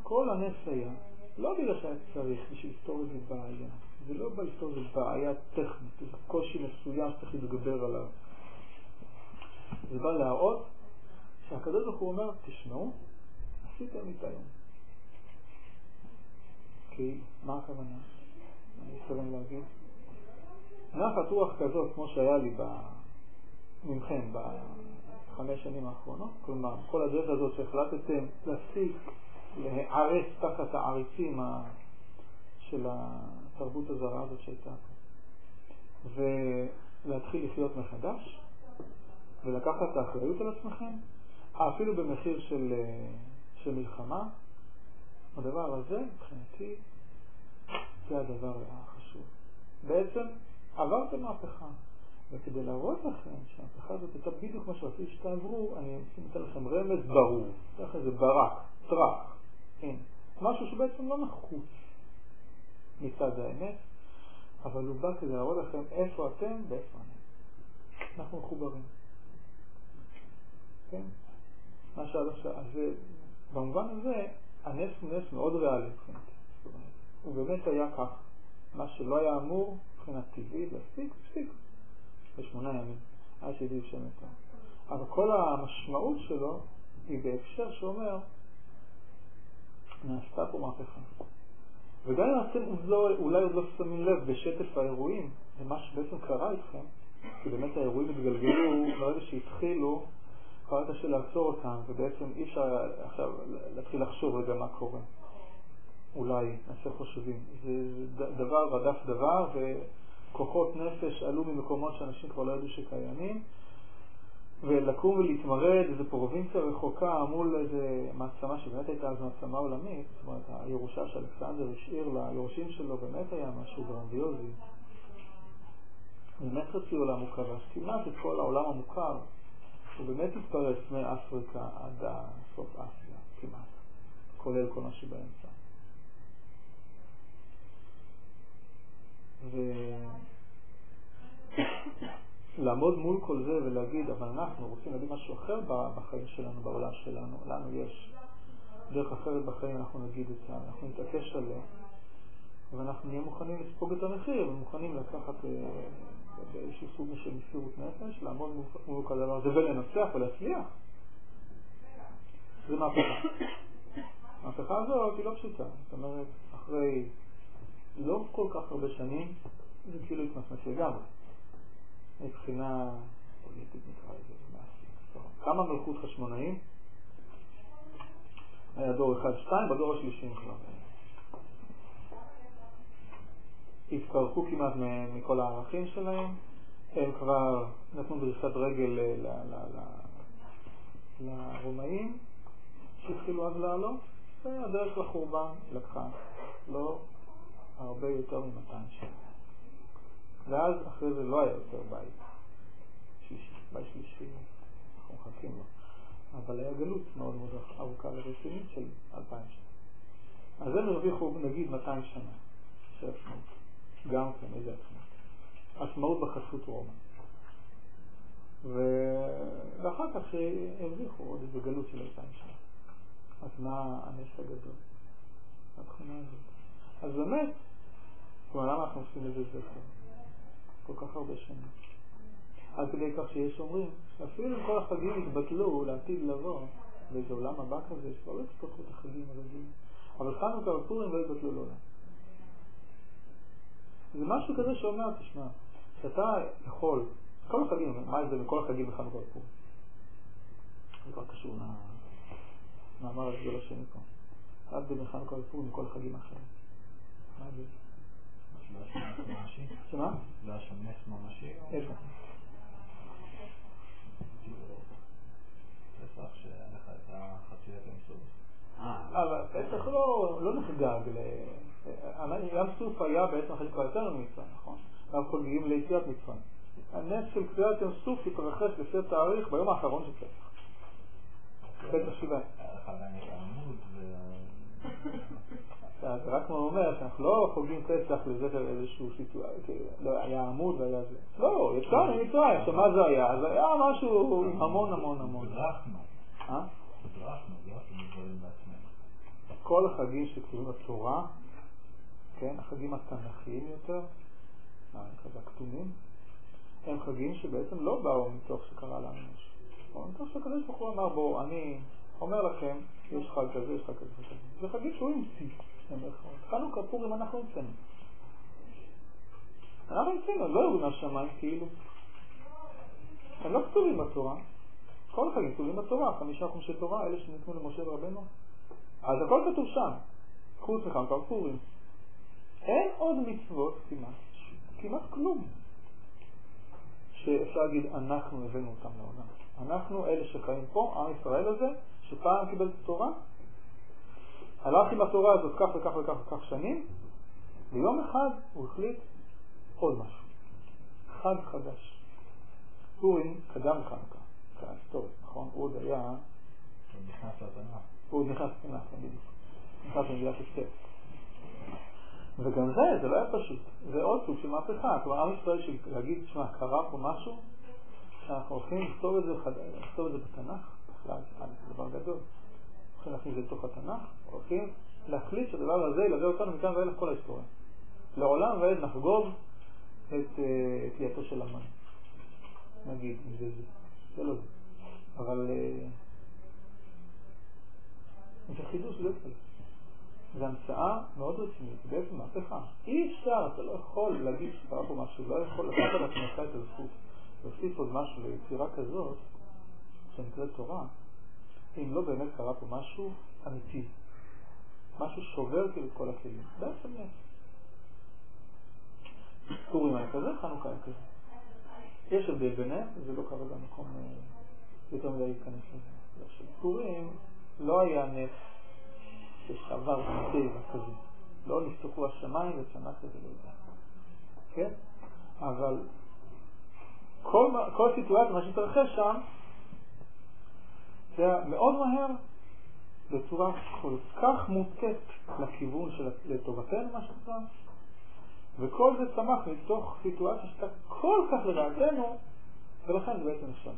S1: כל הנס היה, לא בגלל שהיה צריך בשביל לפתור איזה בעיה. זה לא בא לפתור איזה בעיה טכנית, איזה קושי מסוים שצריך להתגבר עליו. זה בא להראות שהקדוש ברוך הוא אומר, תשמעו, עשיתם את היום. כי, מה הכוונה? אני מתכוון להגיד. נחת רוח כזאת, כמו שהיה לי ממכם ב5 שנים האחרונות, כלומר, כל הדרך הזאת שהחלטתם להפסיק, להערץ תחת העריצים של התרבות הזרה הזאת שהייתה פה. ולהתחיל לחיות מחדש, ולקחת את האחריות על עצמכם, אפילו במחיר של מלחמה. הדבר הזה, מבחינתי, זה הדבר החשוב. בעצם עברתם מהפכה, וכדי להראות לכם שהמהפכה הזאת הייתה בדיוק מה שעשיתי שתעברו, אני אתן לכם רמז ברור, ככה זה ברק, טרח, הנה, משהו שבעצם לא נחוץ מצד האמת, אבל הוא בא כדי להראות לכם איפה אתם ואיפה אני. אנחנו מחוברים. כן? מה שעד עכשיו, אז במובן הזה, הנס הוא נס מאוד ריאלי מבחינתי. הוא באמת היה כך. מה שלא היה אמור, מבחינת טבעי, להפסיק. ב8 ימים, עד שהביא שם איתו. אבל כל המשמעות שלו היא בהקשר שאומר, נעשתה פה מהפכה. וגם אם אתם אולי עוד לא שמים לב בשטף האירועים, זה מה שבעצם קרה איתכם, כי באמת האירועים התגלגלו, ברגע שהתחילו, כבר קשה לעצור אותם, ובעצם אי אפשר עכשיו להתחיל לחשוב רגע מה קורה. אולי, נעשה חושבים. זה דבר ודף דבר, וכוחות נפש עלו ממקומות שאנשים כבר לא ידעו שקיימים, ולקום ולהתמרד, איזו פרובינציה רחוקה מול איזו מעצמה שבאמת הייתה אז מעצמה עולמית, זאת אומרת, הירושה של אלכסנדר השאיר ליורשים שלו באמת היה משהו גרנדיוזי. באמת חצי עולם מוכר, אז כמעט את כל העולם המוכר, הוא באמת התפרס מאפריקה עד סוף אסיה, כמעט, כולל כל מה שבאמצע. לעמוד מול כל זה ולהגיד, אבל אנחנו רוצים להגיד משהו אחר בחיים שלנו, בעולם שלנו, לנו יש דרך אחרת בחיים, אנחנו נגיד את זה, אנחנו נתעקש עליה, ואנחנו נהיה מוכנים לספוג את המחיר, ומוכנים לקחת באיזשהו סוג של מסירות נפש, לעמוד מול כל הדבר הזה ולנצח ולהצליח. זה מהפכה. המהפכה הזאת היא לא פשוטה, זאת אומרת, אחרי לא כל כך הרבה שנים, זה כאילו התמסמס לגמרי. מבחינה פוליטית נקרא את זה, מעשית. כמה מלכות חשמונאים? היה דור 1-2, בדור השלישי כבר. התפרקו כמעט מכל הערכים שלהם, הם כבר נתנו דריסת רגל לרומאים, שהתחילו אז לעלות, והדרך לחורבן לקחה לא הרבה יותר מ200 שנה. ואז אחרי זה לא היה יותר בית שלישי, אנחנו מחכים לו. אבל היה גלות מאוד מאוד ארוכה ורצינית של 2000 שנה. אז הם הרוויחו נגיד 200 שנה של עצמאות. גם כן, איזה עצמאות. עצמאות בחסות רומא. ואחר כך שהרוויחו עוד איזה גלות של 2000 שנה. אז מה הנס הגדול? הבחינה הזאת. אז באמת, למה אנחנו עושים את זה זכר? כל כך הרבה שנים. עד כדי כך שיש אומרים, אפילו אם כל החגים יתבטלו לעתיד לבוא, באיזה עולם הבא כזה, שכבר לא יצטרכו את החגים הרגילים. אבל חנוכה ופורים לא יתבטלו לעולם. זה משהו כזה שאומר, תשמע, שאתה יכול, כל החגים, מה זה מכל החגים בחנוכה ופורים? זה כבר קשור למאמר הגדול השני פה. עד בחנוכה ופורים מכל החגים האחרים. מה זה? שמה?
S2: זה היה שם נס ממשי?
S1: איפה?
S2: פסח שהיה לך את החצי ים סוף.
S1: אבל פסח לא נחגג ים סוף היה בעצם אחרי שכבר יצאנו ממצרים, נכון? אנחנו חוגגים ליציאת מצרים. הנס של קריאת ים סוף התרחש לפי התאריך ביום האחרון של פסח. פסח 7.
S2: היה לך עדיין את העמוד
S1: זה רק כמו אומר שאנחנו לא חוגגים פסח לזכר איזשהו סיטואציה, לא, היה עמוד והיה זה. לא, יצאנו ממצרים, עכשיו מה זה היה? זה היה משהו המון המון המון.
S2: בדרכנו, לא עשינו דברים בעצמנו.
S1: כל החגים שכתובים בתורה, כן, החגים התנ"כיים יותר, הכתומים, הם חגים שבעצם לא באו מתוך שקרה לנו משהו. או מתוך שהקדוש ברוך הוא אמר, בואו, אני אומר לכם, יש חג כזה, יש חג כזה, חג כזה. זה חגים שהוא המציא. חנוכה פורים אנחנו המצאנו. אנחנו המצאנו, לא ירדו מהשמיים כאילו. הם לא כתובים בתורה. כל החגים כתובים בתורה, 5 חומשי תורה, אלה שניתנו למשה ורבנו. אז הכל כתוב שם. חוץ מחנוכה ופורים. אין עוד מצוות כמעט כלום. שאפשר להגיד, אנחנו הבאנו אותם לעולם. אנחנו אלה שחיים פה, עם ישראל הזה, שפעם קיבל את התורה, הלך עם התורה הזאת כך וכך וכך וכך שנים, ויום אחד הוא החליט עוד משהו. חג חדש. פורים קדם לחנוכה. זה היסטורית, נכון? הוא עוד היה...
S2: הוא נכנס לתנ"ך.
S1: הוא עוד נכנס לתנ"ך, נכנס למגילת אסתר. וגם זה לא היה פשוט. זה עוד סוג של מהפכה. כלומר, עם ישראל להגיד, תשמע, קרה פה משהו, שאנחנו הולכים לכתוב את זה בתנ"ך, בכלל, זה דבר גדול. הולכים להכניס את זה לתוך התנ"ך, הולכים להחליט שהדבר הזה ילווה אותנו מכאן ואילך כל ההיסטוריה. לעולם ועד נחגוג את תלייתו של המן. נגיד, אם זה לא זה. אבל זה חידוש לא יפה. זו המצאה מאוד רצינית, בעצם מהפכה. אי אפשר, אתה לא יכול להגיד שקרה פה משהו, לא יכול לקחת על עצמך את הזכות, להוסיף עוד משהו ליצירה כזאת, שנקראת תורה, אם לא באמת קרה פה משהו אמיתי. משהו שובר כאילו את כל הכלים. בעצם נס. פורים היה כזה, חנוכה היה כזה. יש הבדל ביניהם, זה לא קרה במקום יותר מדי להיכנס לזה. פורים לא היה נס ששבר טבע כזה. לא נפתחו השמיים וצמח כזה לא יודע. כן? אבל כל סיטואציה, מה שהתרחש שם, זה היה מאוד מהר, בצורה כל כך מוטט לכיוון של לטובתנו, מה שנקרא, וכל זה צמח מתוך סיטואציה שאתה כל כך לרעתנו, ולכן זה בעצם נשמע.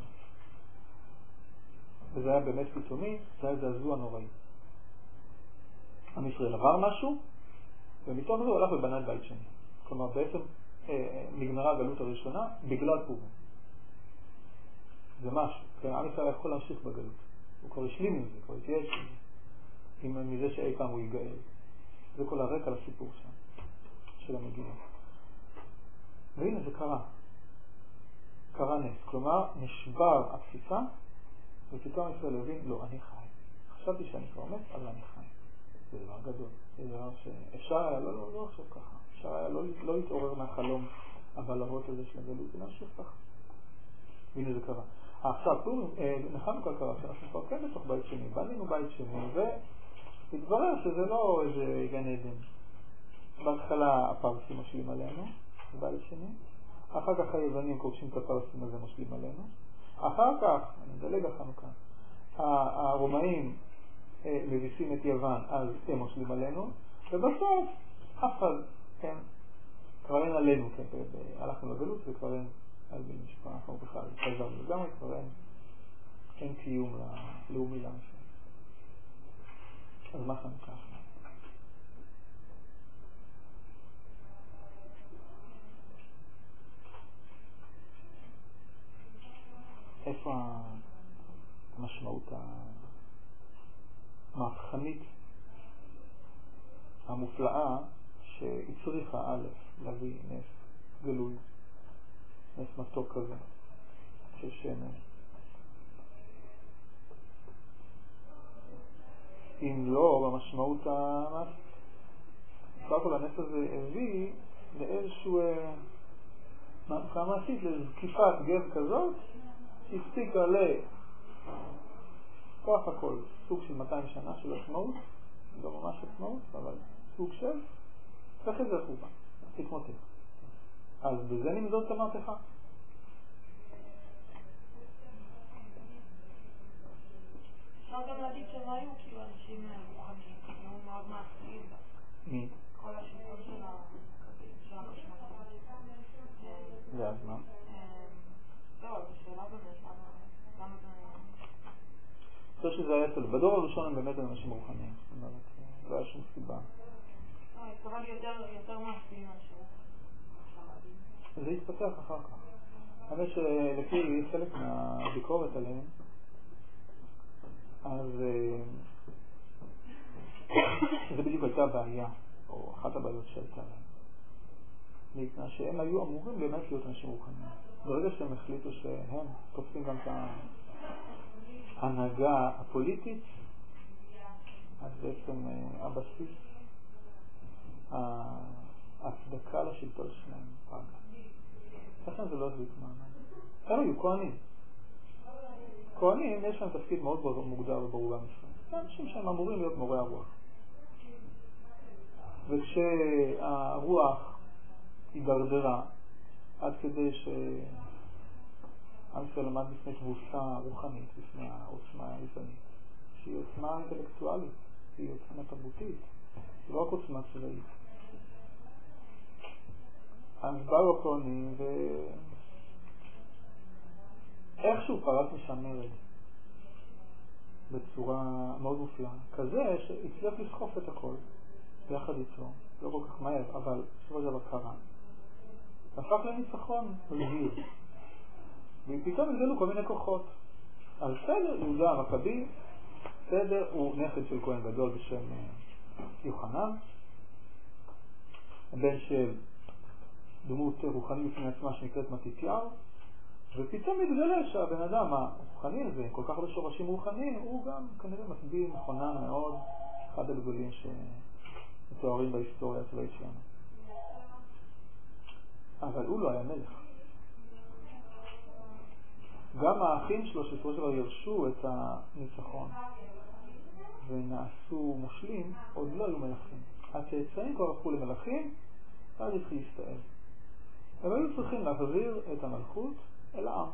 S1: וזה היה באמת פתאומי, זה היה זעזוע נוראי. עם ישראל עבר משהו, ומתוך זה הוא הלך ובנה את בית שני. כלומר, בעצם נגמרה הגלות הראשונה בגלל פורים. זה משהו, כי עם ישראל יכול להמשיך בגלות. הוא כבר השלים עם זה, כבר התייאש עם זה, מזה שאי פעם הוא יגאל. זה כל הרקע לסיפור שם, של המגילה. והנה זה קרה. קרה נס. כלומר, נשבר התפיסה, ופתאום ישראל הבין, לא, אני חי. חשבתי שאני כבר מת, אבל אני חי. זה דבר גדול. זה דבר שאפשר היה, לא עכשיו ככה. אפשר היה לא להתעורר מהחלום הבלהות הזה של הגלות, זה משהו ככה. והנה זה קרה. עכשיו, נחנוכה קרה, שאנחנו כבר כן בתוך בית שני, בנינו בית שני, והתברר שזה לא איזה גן עדן. בהתחלה הפרסים משלים עלינו, בית שני, אחר כך היוונים כובשים את הפרסים הזה משלים עלינו, אחר כך, אני מדלג על חנוכה, הרומאים מביסים את יוון, אז הם משלים עלינו, ובסוף, אף אחד, כן, כבר אין עלינו, כן, הלכנו לגלות וכבר אין על בן משפחה, אנחנו בכלל חזרנו לגמרי, כבר אין קיום לאומי לאנשים. אז מה חנוכה? איפה המשמעות המהפכנית המופלאה שהצריכה א' להביא נס גלוי, נס מתוק כזה של שמש? אם לא במשמעות בסך הכל הנס הזה הביא לאיזשהו מעשית לזקיפת גב כזאת שהספיקה כוח הכל סוג של 200 שנה של עצמאות, לא ממש עצמאות, אבל סוג של ואחרי זה החובה, תתמותק. אז בזה נמדוד את המהפכה.
S4: אפשר גם להגיד שהם היו כאילו אנשים רוחניים, היו מאוד מעשיים.
S1: מי?
S4: כל השיפור של המשמעות.
S1: זה אז מה?
S4: לא, זו שאלה באמת, למה זה...
S1: אני חושב שזה היה טוב. בדור הראשון הם באמת אנשים רוחניים. זאת אומרת, לא היה שום סיבה.
S4: התכוונתי יותר מעשיים מהשירות.
S1: זה התפתח אחר כך. האמת שלפי חלק מהביקורת עליהם, אז זה בדיוק הייתה בעיה, או אחת הבעיות שהייתה להם. מכיוון שהם היו אמורים באמת להיות אנשים רוחניים. ברגע שהם החליטו שהם תופסים גם את ההנהגה הפוליטית, אז בעצם הבסיס, ההצדקה לשלטון שלהם פגע. לכן זה לא החזיק מעמד. הם היו כהנים. כהנים יש להם תפקיד מאוד מוגדר וברור בעם ישראל. אנשים שהם אמורים להיות מורי הרוח. וכשהרוח הידרדרה עד כדי שעם ישראל עמד בפני תבוסה רוחנית, בפני העוצמה היוונית, שהיא עוצמה אינטלקטואלית, שהיא עוצמה תרבותית, לא רק עוצמה צבאית. אז באו הכהנים ואיכשהו פרץ משם מרד. בצורה מאוד מופלאה. כזה שהצליח לסחוף את הכל ביחד איתו, לא כל כך מהר, אבל בסופו של דבר קרה. הפך לניצחון מזהיר. ופתאום התגלו כל מיני כוחות. אז סדר, יהודה המכבי, סדר הוא נכד של כהן גדול בשם יוחנן, הבן של דמות רוחני בפני עצמה שנקראת מתתיהו, ופתאום מתגלה שהבן אדם הרוחני הזה, כל כך הרבה שורשים רוחניים, הוא גם כנראה מצביא מכונן מאוד, אחד הגדולים שמתוארים בהיסטוריה הצבאית שלנו. אבל הוא לא היה מלך. גם האחים שלו שסופו של דבר ירשו את הניצחון ונעשו מושלים, עוד לא היו מלכים. הצאצאים כבר הפכו למלכים, ואז התחיל להסתער. הם היו צריכים להחזיר את המלכות אל העם,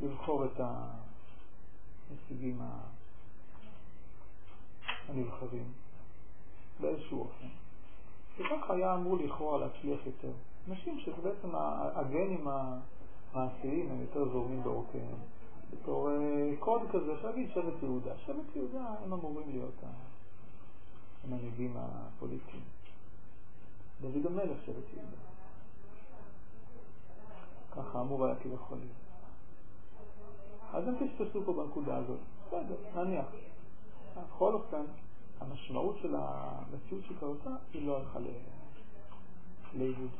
S1: לבחור את הנציגים הנבחרים באיזשהו אופן. וכך היה אמור לכאורה להצליח יותר. אנשים שבעצם הגנים המעשיים הם יותר זורמים בעורקיהם, בתור קוד כזה, להגיד שבט יהודה. שבט יהודה הם אמורים להיות המנהיגים הפוליטיים. דוד המלך שבט יהודה. ככה אמור היה כביכול להיות. אז הם תשתסו פה בנקודה הזאת. בסדר, נניח. בכל אופן, המשמעות של המציאות שקרתה היא לא הלכה לאיבוד.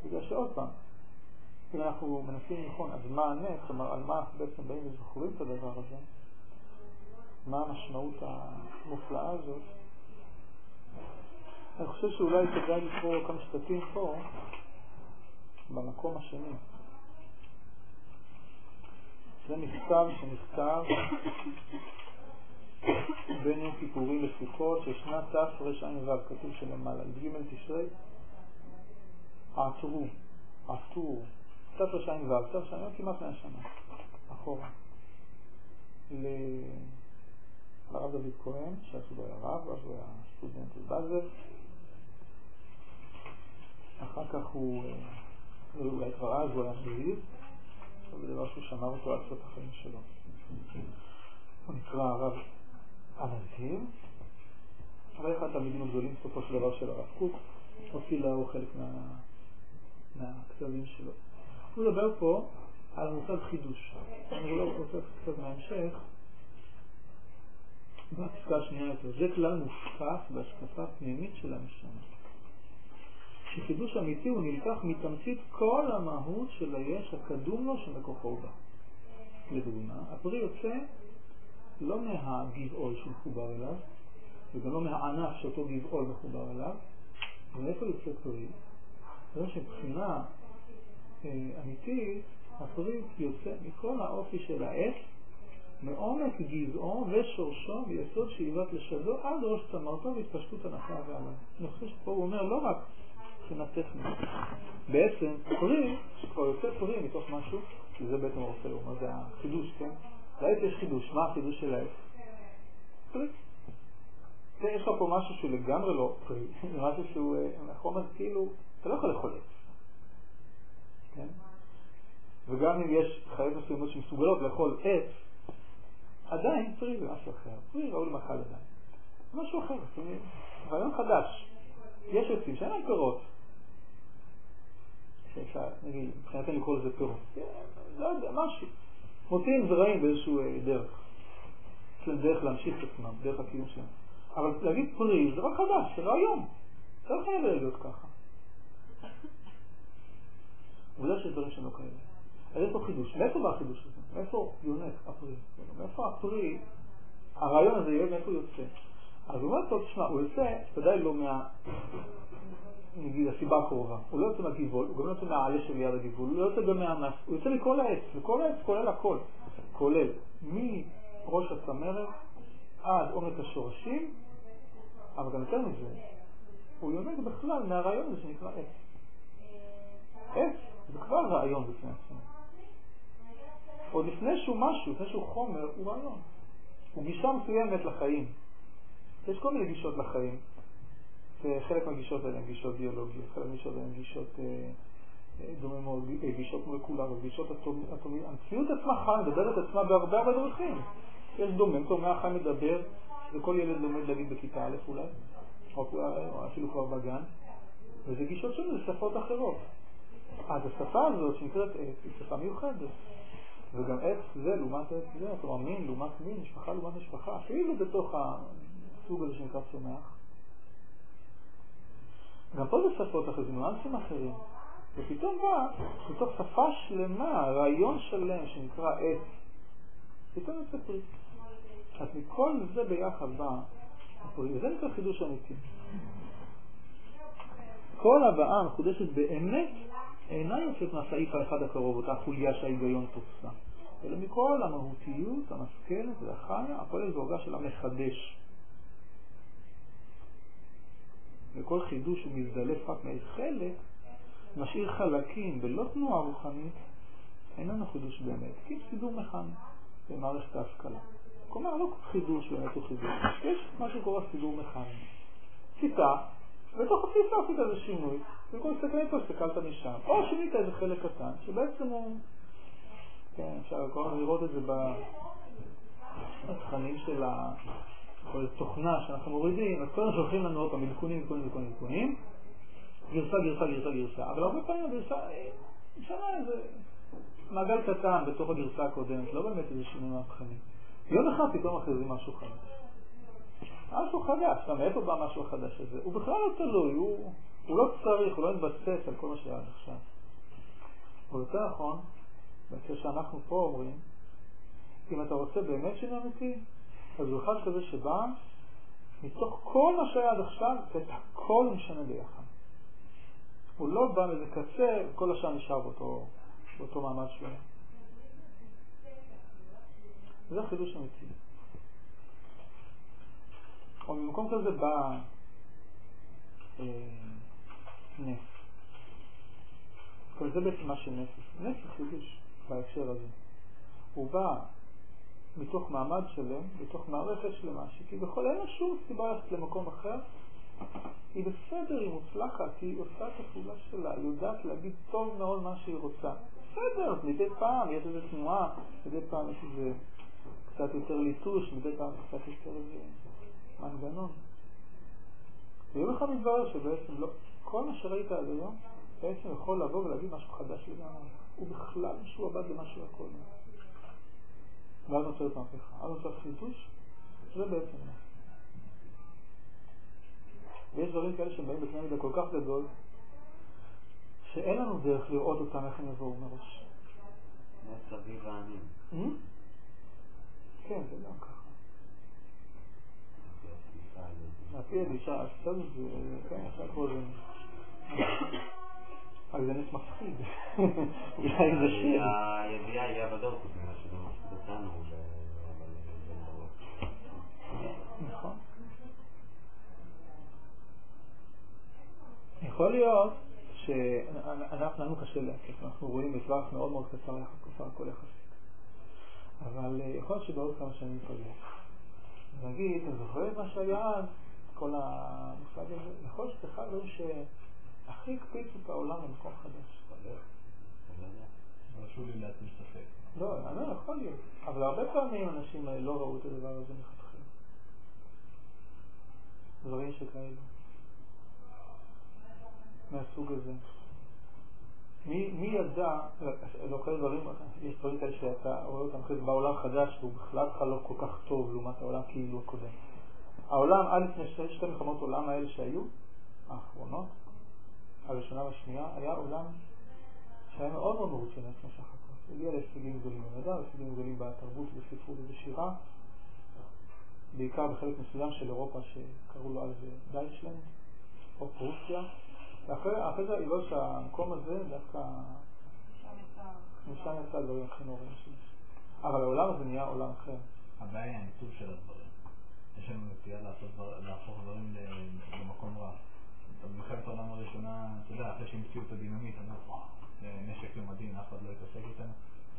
S1: בגלל שעוד פעם, אם אנחנו מנסים לבחון, אז מה הנס, כלומר, על מה בעצם באים וזכורים את הדבר הזה, מה המשמעות המופלאה הזאת, אני חושב שאולי כדאי לקרוא כמה שתתים פה, במקום השני. זה מכתב שנכתב בין יום כיפורים לסוכות, ששנת תרע"ו, כתוב שלמעלה, י"ג תשרי, עטור, תרע"ו, תרע"ו כמעט 100 שנה, אחורה, לרב דוד כהן, שעשו היה רב, אז הוא היה סטודנט בבאזל, אחר כך הוא, אולי כבר אז הוא היה מזיז, זה דבר שהוא שמר אותו עד סוף החיים שלו. הוא נקרא הרב הנזיר, אבל אחד התלמידים הגדולים סופו של דבר של הרב קוק, הוציא לאור חלק מהכתבים שלו. הוא מדבר פה על מושג חידוש. אני לא רוצה קצת מההמשך. בפסקה השנייה יותר. זה כלל מופקף בהשקפה פנימית של הנשמה. שחידוש אמיתי הוא נלקח מתמצית כל המהות של היש הקדום לו שמכוחו בה. לדוגמה, הפרי יוצא לא מהגבעול שמחובר אליו, וגם לא מהענף שאותו גבעול מחובר אליו, ומאיפה יוצא פרי? זה שבחינה אמיתית, הפרי יוצא מכל האופי של העץ, מעומק גזעו ושורשו ויסוד שאיבת לשדו עד ראש צמרתו והתפשטות הנחה ועליו. אני חושב שפה הוא אומר לא רק מבחינה טכנית. בעצם פרי, שכבר יוצא פרי מתוך משהו, שזה בעצם הוא רוצה לומר, זה החידוש, כן? לעץ יש חידוש. מה החידוש של העץ? פרי. יש לך פה משהו שהוא לגמרי לא פרי, זה משהו שהוא, אנחנו אומרים, כאילו, אתה לא יכול לאכול עץ. כן? וגם אם יש חיות מסוימות שמסוגלות לאכול עץ, עדיין פרי זה משהו אחר. פרי ראוי למאכל עדיין. זה משהו אחר, רעיון חדש. יש עצים שאין להם פירות. שאפשר, נגיד, מבחינתנו לקרוא לזה פירות. לא יודע, משהו. מוצאים זרעים באיזשהו דרך. יש להם דרך להמשיך את עצמם, דרך הקיום שלהם. אבל להגיד פרי זה רק חדש, זה רעיון. זה לא חייב להיות ככה. ולא שיש דברים שלא כאלה. אז יש פה חידוש. מאיפה בא החידוש הזה? מאיפה יונק הפרי? מאיפה הפרי, הרעיון הזה יהיה מאיפה הוא יוצא? אז הוא אומר טוב, תשמע, הוא יוצא, ודאי לא נגיד, הסיבה הקרובה. הוא לא יוצא מהגיבול, הוא גם לא יוצא מהעלה של יד הגיבול, הוא לא יוצא גם מהמס, הוא יוצא מכל העץ, וכל העץ כולל הכל. כולל מראש הצמרת עד עומק השורשים, אבל גם יותר מזה, הוא יונק בכלל מהרעיון הזה שנקרא עץ. עץ זה כבר רעיון בפני עצמו. עוד לפני שהוא משהו, לפני שהוא חומר, הוא רעיון. הוא גישה מסוימת לחיים. יש כל מיני גישות לחיים. חלק מהגישות האלה הן גישות ביולוגיות, חלק מהגישות האלה הן גישות דומה מאוד, גישות מולקולריות, גישות אטומיות. המציאות עצמה חיה, מדברת עצמה בהרבה דרכים. יש דומה, החי מדבר, וכל ילד לומד להגיד בכיתה א' אולי, או אפילו כבר בגן, וזה גישות שונות, זה שפות אחרות. אז השפה הזאת שנקראת עץ, היא שפה מיוחדת. וגם עץ זה לעומת עץ זה, זאת אומרת מין לעומת מין, משפחה לעומת משפחה, אפילו בתוך הסוג הזה שנקרא צומח. גם פה זה שפות אחרות, זה נואנסים אחרים. ופתאום בא, בתוך שפה שלמה, רעיון שלם שנקרא עץ, פתאום יוצא פרי. אז מכל זה ביחד בא הפרי, וזה נקרא חידוש אמיתי. כל הבאה המחודשת באמת אינה יוצאת מהסעיף האחד הקרוב, אותה חוליה שההיגיון תופסה, אלא מכל המהותיות, המשכלת והחיה, הפועל זורגה של המחדש. וכל חידוש הוא מזדלף רק מהחלק, משאיר חלקים בלא תנועה רוחנית, איננו חידוש באמת, כי סידור מכני במערכת ההשכלה. כלומר, לא חידוש באמת הוא חידוש. יש מה שקורא סידור מכני. ציטה, בתוך הציטה עשית איזה שינוי, וכל הסתכלת פה, הסתכלת משם. או שינית איזה חלק קטן, שבעצם הוא... כן, אפשר לראות את זה בתכנים של התוכנה שאנחנו מורידים, אז כל שולחים לנו עוד פעם עדכונים, גרסה. אבל הרבה פעמים הגרסה, שנה איזה מעגל קטן בתוך הגרסה הקודמת, לא באמת איזה שינוי מהפכני. יום אחד פתאום מכריזים משהו חדש. משהו חדש, מאיפה בא משהו החדש הזה? הוא בכלל לא תלוי, הוא לא צריך, הוא לא מתבסס על כל מה שהיה עד עכשיו. הוא יותר נכון, בהקשר שאנחנו פה אומרים, אם אתה רוצה באמת שינוי אמיתי, אז הוא אחד כזה שבא, מתוך כל מה שהיה עד עכשיו, את הכל משנה ביחד. הוא לא בא מזה קצה, כל השעה נשאר באותו מעמד שלו. זה חידוש אמיתי. או במקום כזה בא נס. כל זה בעצם מה שנס. נס זה חידוש בהקשר הזה. הוא בא מתוך מעמד שלם, בתוך מערכת שלמה, כי בכל אין שום סיבה ללכת למקום אחר. היא בסדר, היא מוצלחת, היא עושה את הפעולה שלה, היא יודעת להגיד טוב מאוד מה שהיא רוצה. בסדר, מדי פעם יש איזו תנועה, מדי פעם יש איזה קצת יותר ליטוש, מדי פעם קצת יותר איזה מנגנון. ויום אחד מתברר שבעצם לא, כל מה שראית עד היום, בעצם יכול לבוא ולהגיד משהו חדש לגמרי. הוא בכלל משועבד למשהו הכל. ואז נוצרת מהפכה. אז נוצרת חידוש, זה בעצם מה. ויש דברים כאלה שבאים בקנה מידה כל כך גדול, שאין לנו דרך לראות אותם איך הם יבואו מראש.
S3: נס אביב העמים.
S1: כן, זה גם ככה. לפי הדישה, עכשיו זה, כן, עכשיו כבר זה... אבל זה נס מפחיד. אולי זה שיר.
S3: הידיעה היא עבדות, ממה שזה מפחיד אותנו.
S1: נכון. יכול להיות שאנחנו קשה להקיף, אנחנו רואים בטווח מאוד מאוד קצר הכל יחסית. אבל יכול להיות שבעוד כמה שנים נפגש. נגיד, אתם זוכרים מה שהיה אז, כל המושג הזה? יכול להיות שזה אחד הדברים שהכי הקפיץ את העולם למקום חדש.
S2: רשו לי להטיל ספק.
S1: לא, אני לא יכול להיות. אבל הרבה פעמים אנשים לא ראו את הדבר הזה מלכתחילה. דברים שכאלה. מהסוג הזה. מי ידע, לא כאלה דברים, יש דברים כאלה שאתה רואה אותם אחרי זה בעולם חדש, והוא בכלל לא כל כך טוב לעומת העולם כאילו הקודם. העולם, עד לפני שתי מלחמות עולם האלה שהיו, האחרונות, הראשונה והשנייה, היה עולם שהיה מאוד מאוד מרוצה מעצמו סך הכל. הגיע להישגים גדולים במדע, להישגים גדולים בתרבות ובספרות ובשירה, בעיקר בחלק מסוים של אירופה שקראו לו אז דייטשלנד, או פרוסיה. ואחרי זה לא שהמקום הזה דווקא משם יצא דברים הכי נוראים שלי. אבל העולם הזה נהיה עולם אחר.
S2: הבעיה היא הניתוב של הדברים. יש לנו נטייה להפוך דברים למקום רע. במלחמת העולם הראשונה, אתה יודע, אחרי שהמציאו את הדינמיט, אמרו, נשק יומדין, אף אחד לא יתעסק איתנו.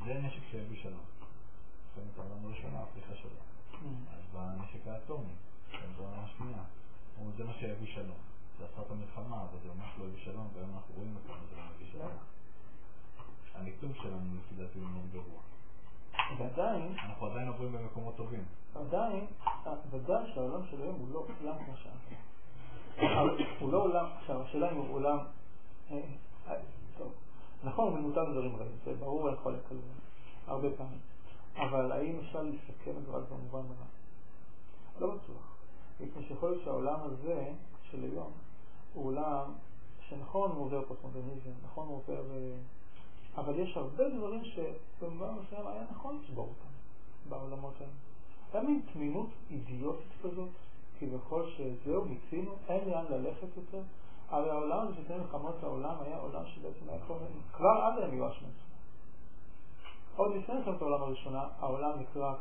S2: זה נשק שהביא שלום. במלחמת העולם הראשונה, הפריחה שלום. אז בנשק האטומי, בעולם השנייה, זה מה שהביא שלום. זה עשה את המלחמה, אבל זה ממש לא הביא שלום, והיום אנחנו רואים אותנו, זה לא מביא שלום. הניתוב שלנו לפי דעתי הוא מאוד גרוע.
S1: ועדיין,
S2: אנחנו עדיין עוברים במקומות טובים.
S1: ודאי שהעולם של היום הוא לא עולם כמו שאנחנו. הוא לא עולם, עכשיו השאלה אם הוא עולם, טוב, נכון הוא ממותג דברים רעים, זה ברור אין חולק על זה, הרבה פעמים. אבל האם אפשר להסתכל את זה רק במובן רע? לא בטוח. מפני שיכול להיות שהעולם הזה של היום הוא עולם שנכון הוא עובר פוסט-מודרניזם, נכון הוא עובר, אבל יש הרבה דברים שבמובן מסוים היה נכון לשבור אותם בעולמות האלה. היה מין תמימות אידיוטית כזאת, כביכול שזהו, מיצינו, אין לאן ללכת יותר. אבל העולם הזה שתהיה מלחמות העולם היה עולם שבעצם היה כבר עד היום מיואש מעצמו. עוד לפני מלחמת העולם הראשונה, העולם נקרא,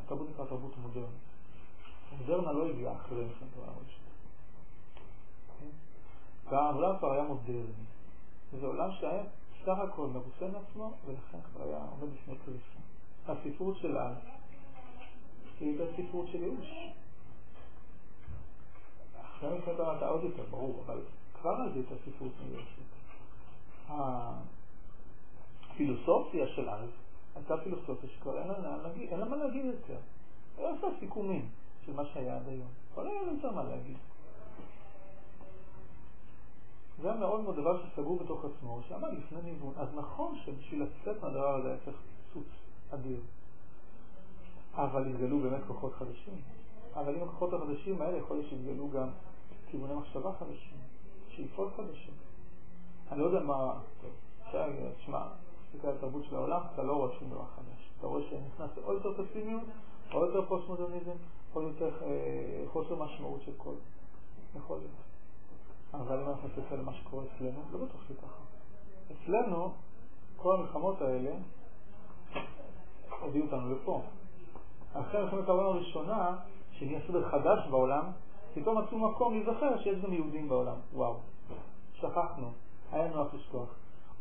S1: התרבות נקרא תרבות מודרנית. מודרנה לא הביאה אחרי מלחמת העולם הראשונה. והעולם כבר היה מודרני. וזה עולם שהיה סך הכל מרוסן עצמו, ולכן כבר היה עומד לפני קריסה. הספרות של אז היא הייתה ספרות של ייאוש. אחרי מלחמת העולם עוד יותר ברור, אבל כבר אז הייתה ספרות מיואשת. הפילוסופיה של אז הייתה פילוסופיה שכבר אין לה מה להגיד יותר. היא עושה סיכומים של מה שהיה עד היום. אבל אין יותר מה להגיד. זה היה מאוד מאוד דבר שסגור בתוך עצמו, שעמד לפני ניוון. אז נכון שבשביל לצאת מהדבר הזה היה צריך סוץ אדיר. אבל התגלו באמת כוחות חדשים. אבל עם הכוחות החדשים האלה יכול להיות שהתגלו גם כיווני מחשבה חדשים, שאיפות חדשים. אני לא יודע מה, תשמע, תסתכל על התרבות של העולם, אתה לא רואה שום דבר חדש. אתה רואה שנכנס עוד יותר פסימיות, עוד יותר פוסט-מודרניזם, עוד יותר חוסר משמעות של כל. יכול להיות. אבל אם אנחנו נסתכל על מה שקורה אצלנו, לא בטוח שככה. אצלנו, כל המלחמות האלה הביאו אותנו לפה. אחרי מלחמת העולם הראשונה, שנהיה סדר חדש בעולם, פתאום מצאו מקום להיזכר שיש גם יהודים בעולם. וואו, שכחנו, היה נוח לשכוח.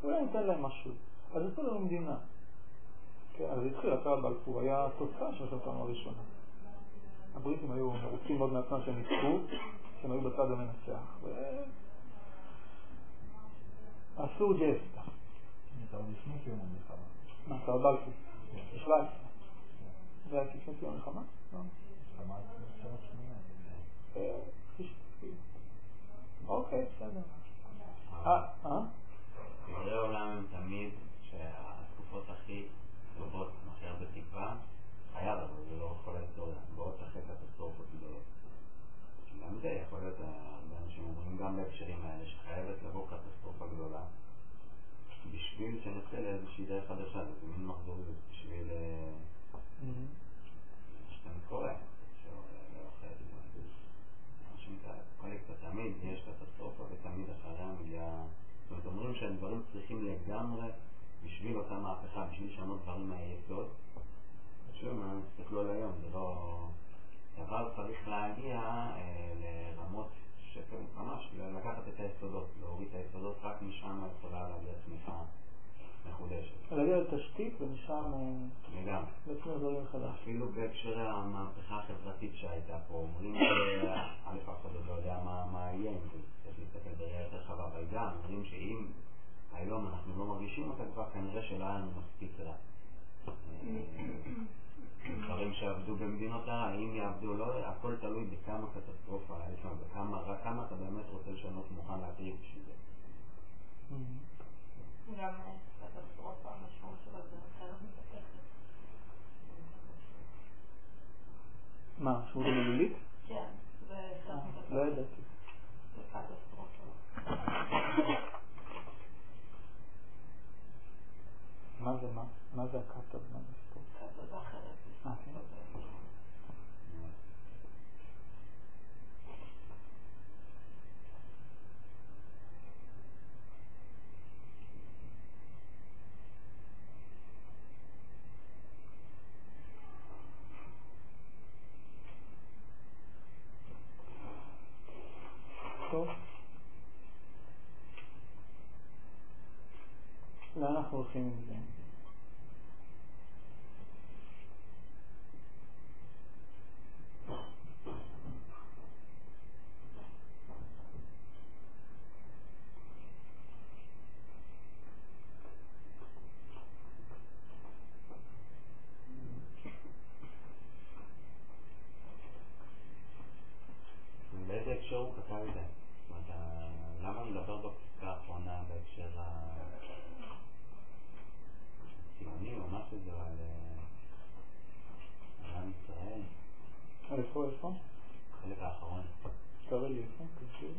S1: אולי ניתן להם משהו. אז יצאו לנו מדינה. אז התחיל הצהרת בלפור, היה תוצאה של מלחמת העולם הראשונה. הבריטים היו מרוצים מאוד מעצמם שהם ניצחו, שהם היו בצד המנצח. עשו ג'סטה.
S2: אתה עוד לפני סיום המלחמה.
S1: מה, הצהרת בלפור? 17. זה היה לפני סיום המלחמה? לא.
S2: מלחמה שנות שנייה.
S1: אוקיי, בסדר.
S3: סדרי העולם הם תמיד שהתקופות הכי טובות מאחר בתקווה חייב, אבל זה לא כל ההיסטוריה, באות אחרי קטסטרופות גדולות. גם זה יכול להיות, הרבה אנשים אומרים גם בהקשרים האלה שחייבת לבוא קטסטרופה גדולה בשביל שנצא לאיזושהי דרך חדשה, זה מין מחזוריות בשביל שתמיד קורה תמיד יש קטסטרופה ותמיד אחריה מגיעה. זאת אומרת, אומרים שהדברים צריכים לגמרי בשביל אותה מהפכה, בשביל לשנות דברים מהיסוד. שוב, תסתכלו על היום, זה לא... דבר צריך להגיע לרמות שפל ממש, לקחת את היסודות, להוריד את היסודות, רק משם יכולה להגיע צמיחה מחודשת.
S1: להגיע לתשתית ומשם לצמר דברים חדש.
S3: אפילו בהקשר המהפכה החברתית שהייתה פה, אומרים א' אף אחד לא יודע מה יהיה, אם זה צריך להסתכל בראייה יותר חווה, אבל גם אומרים שאם היום אנחנו לא מרגישים אותה כבר, כנראה שלא היה לנו מספיק רע. דברים שעבדו במדינות רע, אם יעבדו לא, הכל תלוי בכמה קטסטרופה, רק כמה אתה באמת רוצה לשנות מוכן להקריב בשביל זה.
S4: גם קטסטרופה, המשמעות שלה זה אחרת מתפתחת.
S1: מה, משמעות המילולית?
S4: כן, זה אחרת מתפתחת.
S1: לא ידעתי.
S4: זה קטסטרופה.
S1: מה זה מה? מה זה הקטה ומה זה ספורט?
S4: קטה זה אחרת.
S1: כן. טוב. לאן אנחנו הולכים עם זה?
S3: הקשר הוא כתב את זה? למה מדבר בפסקה האחרונה בהקשר הציוני או משהו זה על עם ישראל?
S1: איפה?
S3: חלק האחרון.
S1: תראה לי איפה, תקשיב.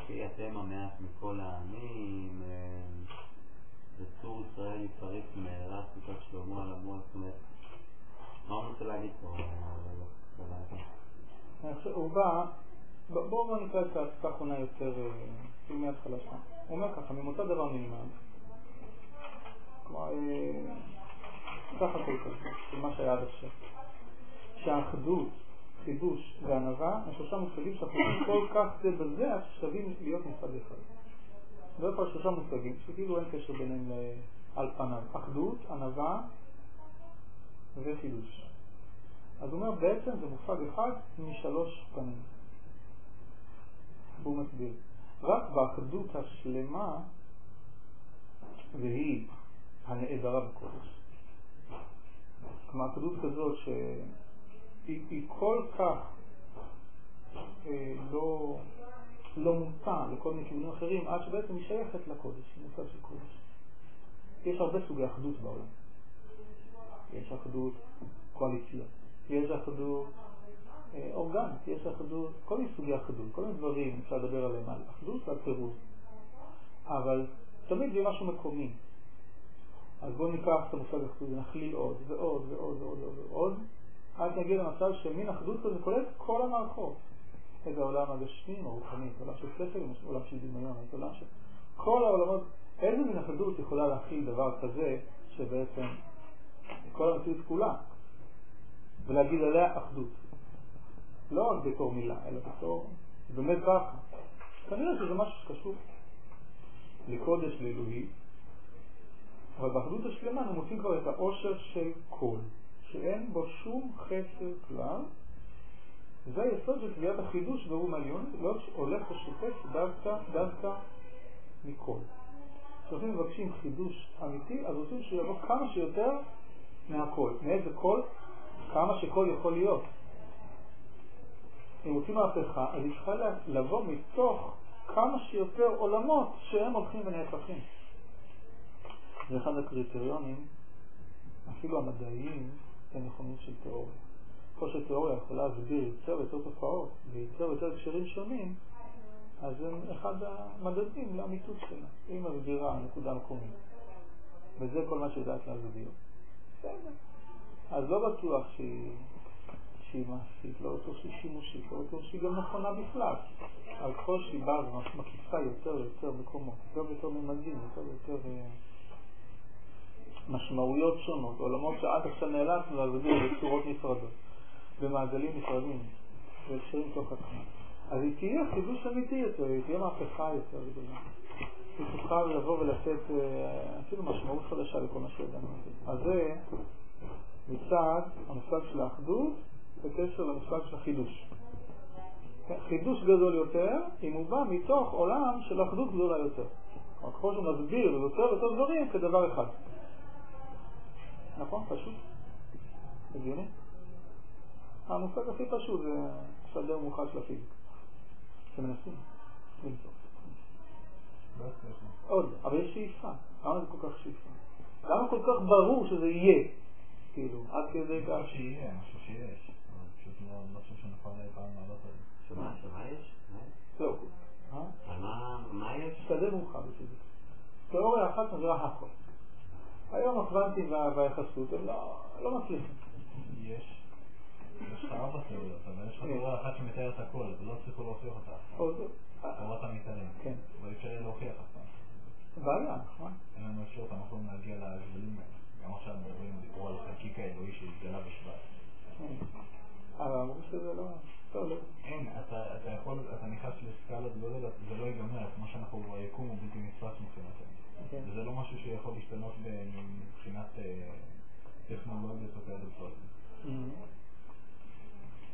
S3: כי אתם המעט מכל העמים, וצור ישראל יפריץ מהרה סוכת שלמה על המוח. מה הוא רוצה להגיד פה?
S1: הוא בא, בואו נקרא את הפסקה האחרונה יותר מההתחלה שם. הוא אומר ככה, ממוצא דבר נלמד, כלומר, ככה כל כזה, של מה שהיה עד עכשיו, שהאחדות, חידוש וענווה הם שלושה מושגים שאחדים כל כך זה בזה ששווים להיות מושג אחד. בדרך כלל שלושה מושגים שכאילו אין קשר ביניהם על פניו, אחדות, ענווה וחידוש. אז הוא אומר בעצם זה מושג אחד משלוש פנים. הוא מסביר רק באחדות השלמה, והיא הנעדרה בקודש, כלומר אחדות כזאת שהיא כל כך לא מוטה לכל מיני כיוונים אחרים, עד שבעצם היא שייכת לקודש, היא מושג של קודש. יש הרבה סוגי אחדות בעולם. יש אחדות קואליציה, יש אחדות אורגנית, יש אחדות, כל מיני סוגי אחדות, כל מיני דברים אפשר לדבר עליהם, על אחדות ועל פירוד. אבל תמיד זה משהו מקומי. אז בואו ניקח את המושג אחדות ונכליל עוד ועוד ועוד ועוד ועוד, עד נגיע למצב שמין אחדות כזה כולל כל המערכות. את העולם הגשמי, הרוחני, את העולם של שכל, את העולם של דמיון, את העולם של כל העולמות. איזה מין אחדות יכולה להכיל דבר כזה שבעצם כל המציאות כולה, ולהגיד עליה אחדות, לא רק בתור מילה אלא בתור באמת ככה. כנראה שזה משהו שקשור לקודש, לאלוהי, אבל באחדות השלמה אנחנו מוצאים כבר את העושר של כל, שאין בו שום חסר כלל. וזה היסוד של קביעת החידוש ברום העליון, לא הולך ושופט דווקא מכל. כשאנחנו מבקשים חידוש אמיתי, אז רוצים שיבוא כמה שיותר מהכל. מאיזה כל? כמה שכל יכול להיות. אם רוצים מהפכה, אז היא צריכה לבוא מתוך כמה שיותר עולמות שהם הולכים ונהפכים. זה אחד הקריטריונים, אפילו המדעיים, לנכונות של תיאוריה. כל שתיאוריה יכולה להסביר יותר ויותר תופעות ויותר ויותר הקשרים שונים, אז זה אחד המדדים לאמיתות שלה. היא מסבירה נקודה מקומית, וזה כל מה שיודעת להסביר. אז לא בטוח שהיא מעשית, לא בטוח שהיא שימושית, לא בטוח שהיא גם נכונה בכלל. על כל שהיא באה ומקיפה יותר ויותר מקומות, יותר ויותר ממדים, יותר ויותר משמעויות שונות, עולמות שעד עכשיו נאלצנו להסביר בצורות נפרדות, במעגלים נפרדים, והקשרים תוך עצמם. אז היא תהיה חידוש אמיתי יותר, היא תהיה מהפכה יותר גדולה. היא תוכל לבוא ולתת אפילו משמעות חדשה לכל מה שידענו. אז זה מצד המושג של האחדות בקשר למושג של החידוש. חידוש גדול יותר אם הוא בא מתוך עולם של אחדות גדולה יותר. ככל שהוא מסביר יותר ויותר דברים כדבר אחד. נכון? פשוט? הגיוני? המושג הכי פשוט זה שדר מוחד של הפיזיקה. שמנסים למצוא. עוד, אבל יש שאיפה. למה זה כל כך שאיפה? למה כל כך ברור שזה יהיה? כאילו, עד כדי כך.
S2: משהו שיהיה, משהו שיש. פשוט לא חושב שנכון פעם לעלות על זה.
S3: שמה יש?
S1: זהו.
S3: מה יש?
S1: שדר מוחד בפיזיקה. תיאוריה אחת מסבירה הכל. היום הקוונטים והיחסות הם לא מצליחים.
S2: יש לך ארבע תיאוריות, אבל יש לך תיאוריה אחת שמתארת הכל, ולא צריכו להוכיח אותה. תורת המתארים. כן. אבל אפשר להוכיח אף פעם.
S1: בעיה, נכון?
S2: אין לנו אפשרות, אנחנו יכולים להגיע להגבלים האלה. גם עכשיו מדברים דיבור על החלקיק האלוהי שהתגלה בשבט.
S1: אבל אמרו שזה לא...
S2: אין, אתה נכנס לסקלת גודל, זה לא ייגמר, כמו שאנחנו ביקום הוא בלתי נתפס מבחינתנו. וזה לא משהו שיכול להשתנות מבחינת טכנולוגיות או כאלה דברים.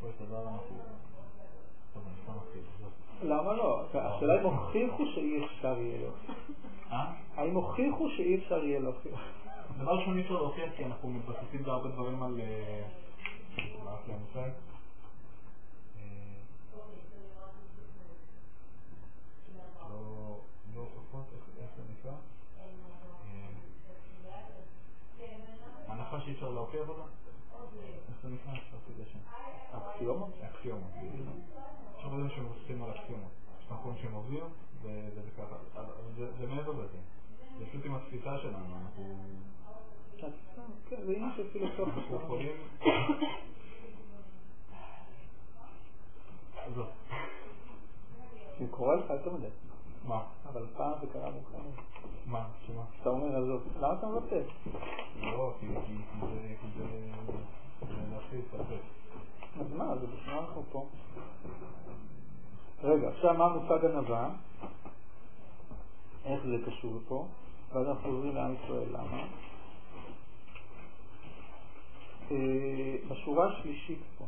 S2: פה יש דבר אנחנו... טוב, אני כבר מתחיל.
S1: למה לא? השאלה אם הוכיחו שאי אפשר יהיה להוכיח. האם הוכיחו שאי אפשר יהיה להוכיח?
S2: דבר ראשון אי אפשר להוכיח כי אנחנו מתבססים בהרבה דברים על... מה רק למושג? אוקיי עבודה? איך זה נקרא? שרציתי לשם.
S1: אקסיומות?
S2: אקסיומות. יש עבודים שמבוססים על אקסיומות. יש מקום שהם הוביעו, וזה ככה. זה מעבר לזה. זה פשוט עם התפיסה שלנו.
S1: כן, זה עניין של פילוסופיה.
S2: אנחנו יכולים... זאת.
S1: זה קורה לך יותר מדי.
S2: מה?
S1: אבל פעם זה קרה מוכר.
S2: מה? שמה?
S1: אתה אומר עזוב. למה אתה מבטא?
S2: לא, כי זה להפסיד פרפט.
S1: אז מה? זה בשביל אנחנו פה. רגע, עכשיו מה מושג ענווה? איך זה קשור פה? ואז אנחנו עוברים לעם ישראל. למה? בשורה השלישית פה,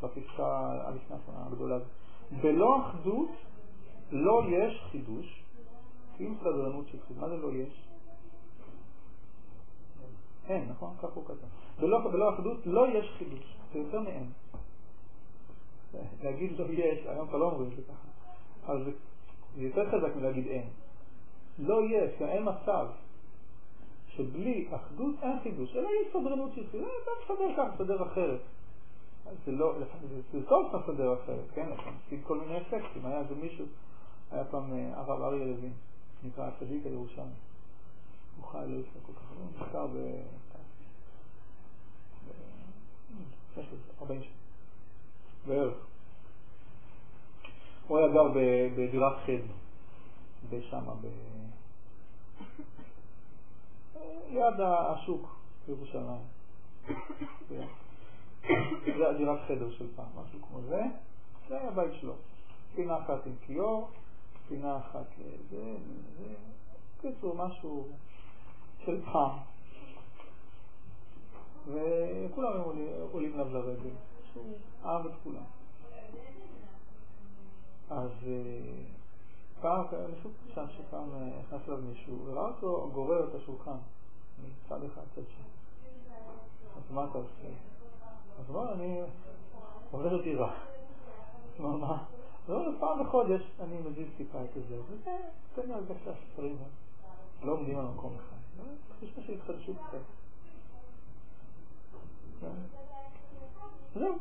S1: בפסקה הלפני הגדולה, בלא אחדות לא יש חידוש, עם סדרנות של חידוש. מה זה לא יש? אין, נכון? כך הוא כתב. בלא אחדות לא יש חידוש, זה יותר מאין. להגיד לא יש, היום אתה לא אומרים זה ככה, אבל זה יותר חזק מלהגיד אין. לא יש, כי אין מצב שבלי אחדות אין חידוש, אלא יש סדרנות של חידוש, אתה מסדר כך, מסדר אחרת. זה לא, זה טוב שאתה מסדר אחרת, כן? אתה מפסיד כל מיני אפקטים. היה זה מישהו, היה פעם הרב אריה לוין, נקרא הצדיק הירושלמי. הוא חי לא לפני כל כך, הוא נחקר ב... 40 שנה. בערך. הוא היה גר בדירת חד, בשמה, ליד השוק בירושלים. זה הדירת חדר של פעם, משהו כמו זה. זה היה הבית שלו. פינה אחת עם כיור, פינה אחת לזה, זה. קיצור, משהו של פעם. וכולם הם עולים לב לרגל. שהוא אהב את כולם. אז פעם, אני חושב שם שפעם נכנס אליו מישהו, וראה אותו גורר את השולחן מצד אחד צד שם. אז מה אתה עושה? אז מה, אני עובר את דירה. אז מה? לא, פעם בחודש אני מזיז טיפה את זה, וזה, תן לי הרגשה שצרים לא עומדים על מקום אחד. יש משהו התחדשות קצת. זהו.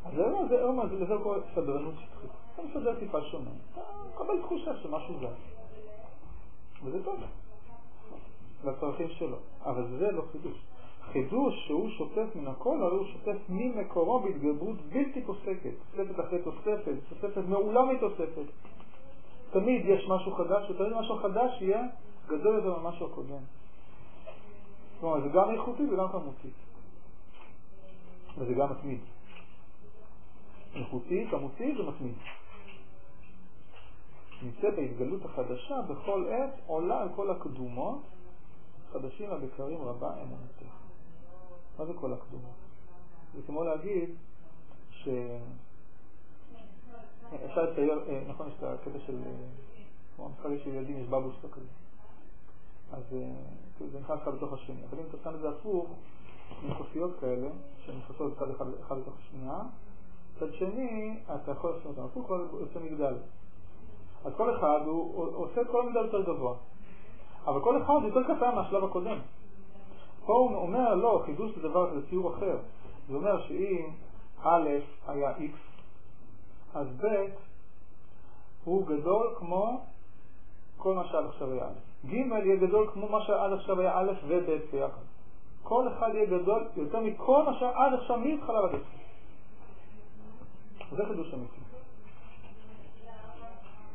S1: אז זהו, לזה כל סדרנות שטחית. אתה מסדר טיפה שונה. אתה מקבל תחושה שמשהו זה. וזה טוב. לצרכים שלו. אבל זה לא חידוש. חידוש שהוא שוטף מן הכל, הרי הוא שוטף ממקורו בהתגברות בלתי פוסקת. תוספת אחרי תוספת, תוספת מעולה מתוספת. תמיד יש משהו חדש, ותמיד משהו חדש יהיה גדול יותר ממשהו הקודם. זאת אומרת, זה גם איכותי וגם כמותי. וזה גם מתמיד. איכותי, כמותי ומתמיד. נמצאת ההתגלות החדשה בכל עת עולה על כל הקדומות, חדשים הבקרים רבה אמונתך. מה זה כל הקדומות? זה כמו להגיד אפשר לצייר, נכון, יש את הקטע של כמו המשחק של ילדים, יש בבוסטה כזה. אז זה נכנס אחד בתוך השני. אבל אם אתה שם את זה הפוך, מכוסיות כאלה, שנכנסות צד אחד בתוך השנייה, צד שני, אתה יכול לשים אותם הפוך, אבל יוצא מגדל. אז כל אחד הוא עושה את כל המגדל יותר גבוה. אבל כל אחד יותר קטן מהשלב הקודם. פה הוא אומר, לא, חידוש זה דבר, זה ציור אחר. זה אומר שאם א' היה X, אז ב' הוא גדול כמו כל מה שעד עכשיו היה א'. ג' יהיה גדול כמו מה שעד עכשיו היה א' וב' ביחד. כל אחד יהיה גדול יותר מכל מה שעד עכשיו מתחלה ועד עכשיו. זה חידוש אמיתי.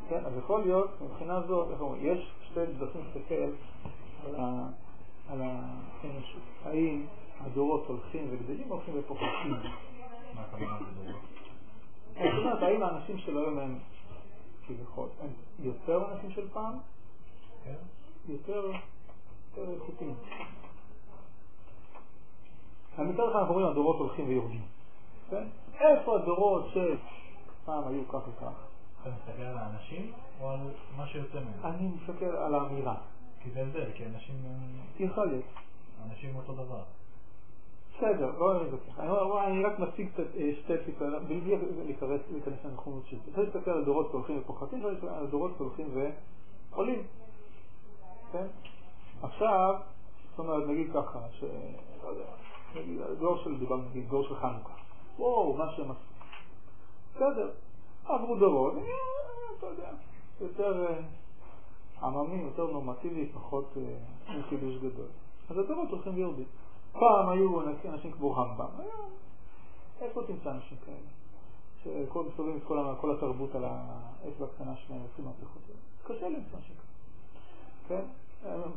S1: כן, אז יכול להיות, מבחינה זאת, יש שתי דרכים להסתכל על האנושות. האם הדורות הולכים וגדלים או הולכים ופוחתים?
S2: מה הכוונה בדורות?
S1: זאת אומרת, האם האנשים של היום הם כביכול, הם יותר אנשים של פעם?
S2: כן.
S1: יותר איכותיים. מצד אחד אנחנו אומרים, הדורות הולכים ויורדים. איפה הדורות שפעם היו כך וכך?
S2: אתה מסתכל על האנשים או על מה שיוצא מהם?
S1: אני מסתכל על האמירה.
S2: כי זה הבדל, כי אנשים...
S1: יכול להיות.
S2: אנשים אותו דבר.
S1: בסדר, לא אוהב את זה. אני רק מציג שתי סיפור, בלי להיכנס לנכונות של זה. צריך להסתכל על דורות שהולכים ופוחתים, צריך להסתכל על דורות שהולכים ועולים. כן? עכשיו, זאת אומרת, נגיד ככה, לא יודע, נגיד, דור של חנוכה. וואו, מה שהם עשו. בסדר, עברו דורות, אתה יודע, יותר עממי, יותר נורמטיבי, פחות חידוש גדול. אז הדורות הולכים ויורדים. פעם היו אנשים כמו רמב"ם, היום, איפה תמצא אנשים כאלה? שכל מסתובבים את כל התרבות על האצבע הקטנה שלהם, עושים מהפכות. קשה למצוא אנשים כאלה. כן?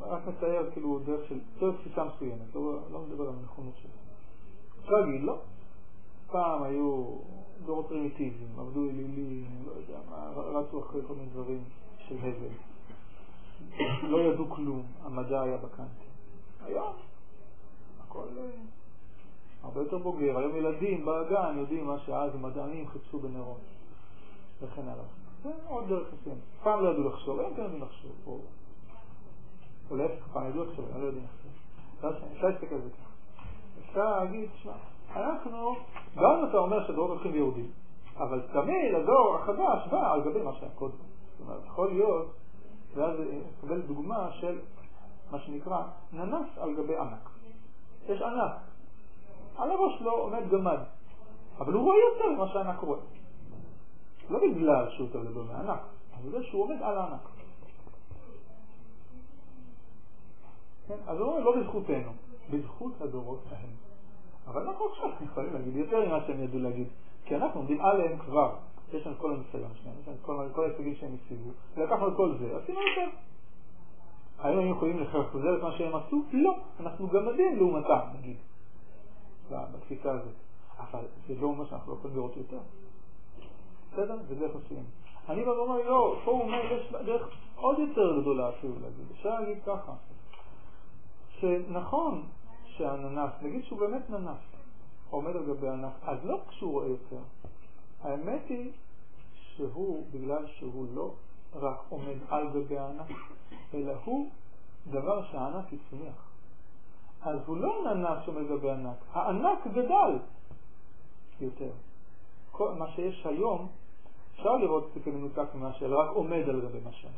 S1: רק מצייר כאילו דרך תפיסה מסוימת, לא מדבר על הנכונות שלו. אפשר להגיד, לא. פעם היו דורות פרימיטיביים, עבדו אלילים, לא יודע מה, רצו אחרי כל מיני דברים של הבל. לא ידעו כלום, המדע היה בקנטה. היום, הכל הרבה יותר בוגר. היום ילדים בגן יודעים מה שאז המדענים חיפשו בנרות. וכן הלאה. זה עוד דרך מסוים. פעם לא ידעו לחשוב, היום כן יודעים לחשוב. או להפך, פעם ידעו לחשוב, אני לא יודעים לחשוב. אפשר להסתכל על זה ככה. אפשר להגיד, תשמע, אנחנו, גם אתה אומר שהדורות הולכים ויורדים, אבל תמיד הדור החדש בא על גבי מה שהיה קודם. זאת אומרת, יכול להיות, ואז נקבל דוגמה של מה שנקרא ננס על גבי ענק. יש ענק. על הראש לא עומד גמד, אבל הוא רואה יותר ממה שהענק רואה. לא בגלל שהוא יותר גדול מהענק, אבל בגלל שהוא עומד על הענק. כן? אז הוא אומר, לא בזכותנו, בזכות הדורות ההם. אבל אנחנו עכשיו יכולים להגיד יותר ממה שהם ידעו להגיד, כי אנחנו עומדים עליהם כבר. יש לנו כל הניסיון שלהם, יש לנו כל ההישגים שהם השיגו, ולקחנו את כל זה, עשינו יותר. האם הם יכולים לחזר את מה שהם עשו? לא. אנחנו גם מדהים לעומתם, נגיד. בתפיסה הזאת. אבל זה לא אומר שאנחנו לא יכולים לראות יותר. בסדר? זה דרך מסוים. אני בא ואומר, לא, פה הוא אומר, יש דרך עוד יותר גדולה אפילו להגיד. אפשר להגיד ככה, שנכון שהננס, נגיד שהוא באמת ננס, עומד על גבי הענף, אז לא כשהוא רואה יותר. האמת היא שהוא, בגלל שהוא לא רק עומד על גבי הענף, אלא הוא דבר שהענף יצמיח. אז הוא לא ננס שעומד גבי ענק, הענק גדל יותר. מה שיש היום, אפשר לראות את זה כמנותק ממה שאלה, רק עומד על גבי מה שהיה.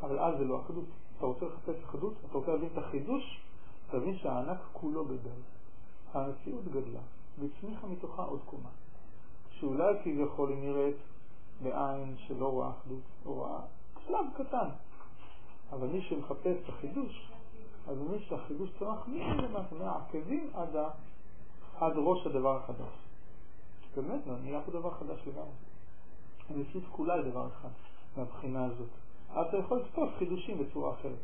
S1: אבל אז זה לא אחדות. אתה רוצה לחפש אחדות, אתה רוצה להבין את החידוש, תבין שהענק כולו גדל. המציאות גדלה, והצמיחה מתוכה עוד קומה. שאולי כביכול היא נראית בעין שלא רואה אחדות, או רואה שלב קטן. אבל מי שמחפש את החידוש, אז מי שהחידוש צמח מהעקבים עד ראש הדבר החדש. באמת, נהיה פה דבר חדש לגמרי. המציאות כולה היא דבר אחד, מהבחינה הזאת. אז אתה יכול לצפות חידושים בצורה אחרת.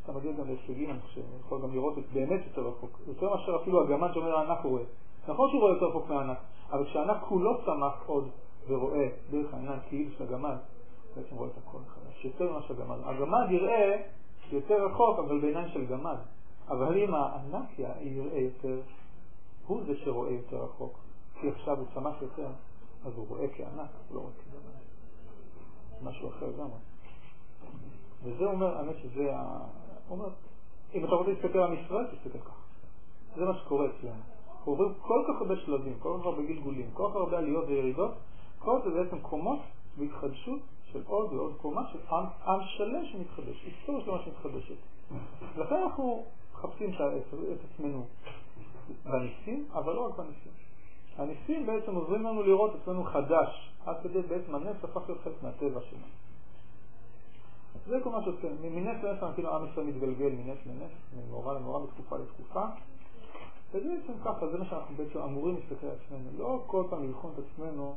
S1: אתה מגיע גם להישגים, אני חושב, יכול גם לראות את באמת יותר רחוק. יותר מאשר אפילו הגמד שאומר הענק רואה. נכון שהוא רואה יותר רחוק מהענק, אבל כשהענק כולו צמח עוד ורואה דרך העיניים כאילו של הגמד, בעצם רואה את הכל חדש. יותר ממה של הגמד. הגמד יראה יותר רחוק, אבל בעיניים של גמד. אבל אם הענק יראה יותר, הוא זה שרואה יותר רחוק. כי עכשיו הוא צמח יותר, אז הוא רואה כענק, הוא לא רואה כגמד. משהו אחר גם. וזה אומר, האמת שזה אומר, אם אתה רוצה להסתכל על ישראל, תסתכל ככה. זה מה שקורה אצלנו. אנחנו עוברים כל כך הרבה שלבים, כל כך הרבה גלגולים, כל כך הרבה עליות וירידות, כל זה בעצם קומות והתחדשות של עוד ועוד קומה של עם שלם שמתחדש, היסטוריה שלמה שמתחדשת. לכן אנחנו מחפשים את עצמנו בניסים, אבל לא רק בניסים. הניסים בעצם עוזרים לנו לראות את עצמנו חדש, עד כדי בעצם הנס הפך להיות חלק מהטבע שלנו. זה כל מה שעושה, מנס לנס כאילו עם ישראל מתגלגל מנס לנס, ממאורע למאורע, מתקופה לתקופה. וזה בעצם ככה, זה מה שאנחנו בעצם אמורים להסתכל על עצמנו. לא כל פעם לבחון את עצמנו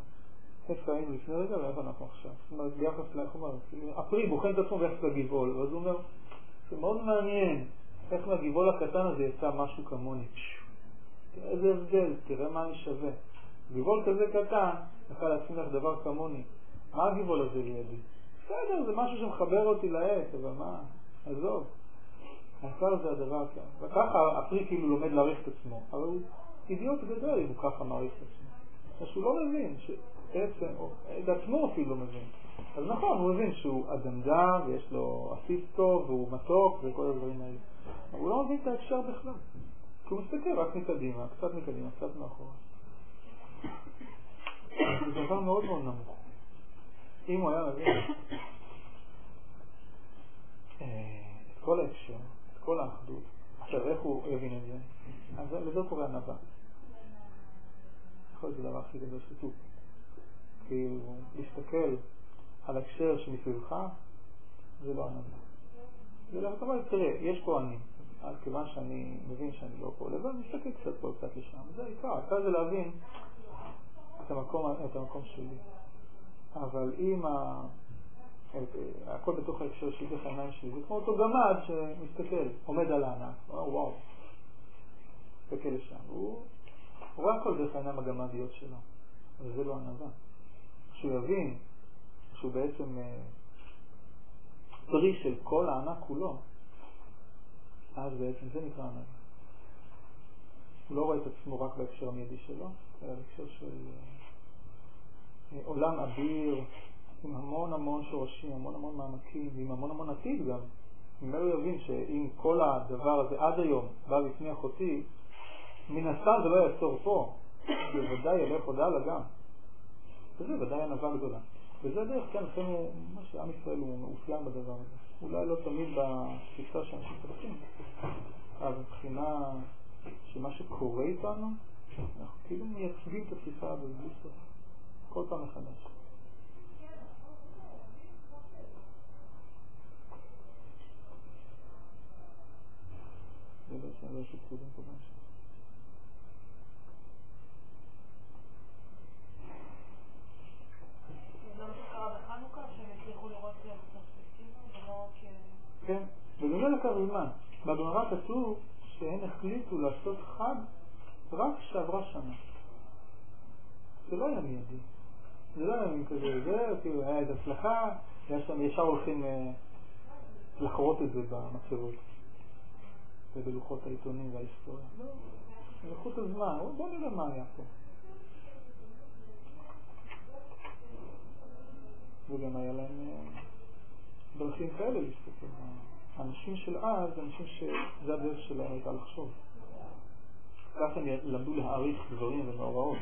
S1: איפה היינו לפני רגע ואיפה אנחנו עכשיו. זאת אומרת, ביחס לאחר, הפרי בוחן את עצמו ביחס לגבעול, ואז הוא אומר, זה מאוד מעניין, איך מהגבעול הקטן הזה יצא משהו כמוני. תראה איזה הבדל, תראה מה אני שווה. גבעול כזה קטן, יכול להשים לך דבר כמוני. מה הגבעול הזה לידי? בסדר, זה משהו שמחבר אותי לעת, אבל מה? עזוב. העיקר זה הדבר כאן. וככה הפרי כאילו לומד להעריך את עצמו, אבל הוא אידיוט גדול אם הוא ככה מעריך את עצמו. אז שהוא לא מבין, שבעצם, את עצמו אפילו לא מבין. אז נכון, הוא מבין שהוא אדמדם, ויש לו עסיס טוב, והוא מתוק, וכל הדברים האלה. אבל הוא לא מבין את ההקשר בכלל. כי הוא מסתכל רק מקדימה, קצת מקדימה, קצת מאחורה. זה דבר מאוד מאוד נמוך. אם הוא היה מבין את כל ההקשר, את כל האחדות. עכשיו, איך הוא הבין את זה? אז לזה קורא ענווה. יכול להיות זה דבר הכי גדול שטוב. כי הוא להסתכל על הקשר שמסביבך, זה לא ענווה. זה לא, אתה אומר, תראה, יש פה אני. אז כיוון שאני מבין שאני לא פה לבד, מסתכל קצת פה, קצת לשם. זה העיקר. העיקר זה להבין את המקום שלי. אבל אם הכל בתוך ההקשר שלי, דרך העיניים שלי, זה כמו אותו גמד שמסתכל, עומד על הענף, וואו, מסתכל לשם. הוא רואה הכל דרך העיניים הגמדיות שלו, אבל זה לא ענווה. כשהוא יבין שהוא בעצם פרי של כל הענק כולו, אז בעצם זה נקרא ענווה. הוא לא רואה את עצמו רק בהקשר המיידי שלו, אלא בהקשר של עולם אביר, עם המון המון שורשים, המון המון מעמקים, ועם המון המון עתיד גם. אם הוא יבין שאם כל הדבר הזה עד היום בא בפני אחותי, מן הסתם זה לא יעצור פה, בוודאי ילך עוד הלאה גם. וזה ודאי ענווה גדולה. וזה דרך כן, לכן מה שעם ישראל הוא מאופיין בדבר הזה. אולי לא תמיד בתפיסה שאנשים פתחים, אבל מבחינה שמה שקורה איתנו, אנחנו כאילו מייצגים את התפיסה הזאת בלי סוף. כל פעם מחדש. זה בעצם לא שפקודים פה במשך.
S4: זה לא שקרה בחנוכה, שהם הצליחו לראות את הפרספקטיבה, ולא
S1: כן, וזה לקח זמן. בגמרא כתוב שהן החליטו לעשות חג רק שעברה שנה. זה לא היה מיידי. זה לא היה כזה, זה כאילו היה איזו הצלחה, ישר הולכים לחרות את זה במצבות ובלוחות העיתונים וההיסטוריה. לא, לקחו את הזמן, בוא נראה מה היה פה. וגם היה להם דרכים כאלה להסתכל. האנשים של אז, אנשים שזה הדרך שלהם הייתה לחשוב. כך הם למדו להעריך דברים ומאורעות.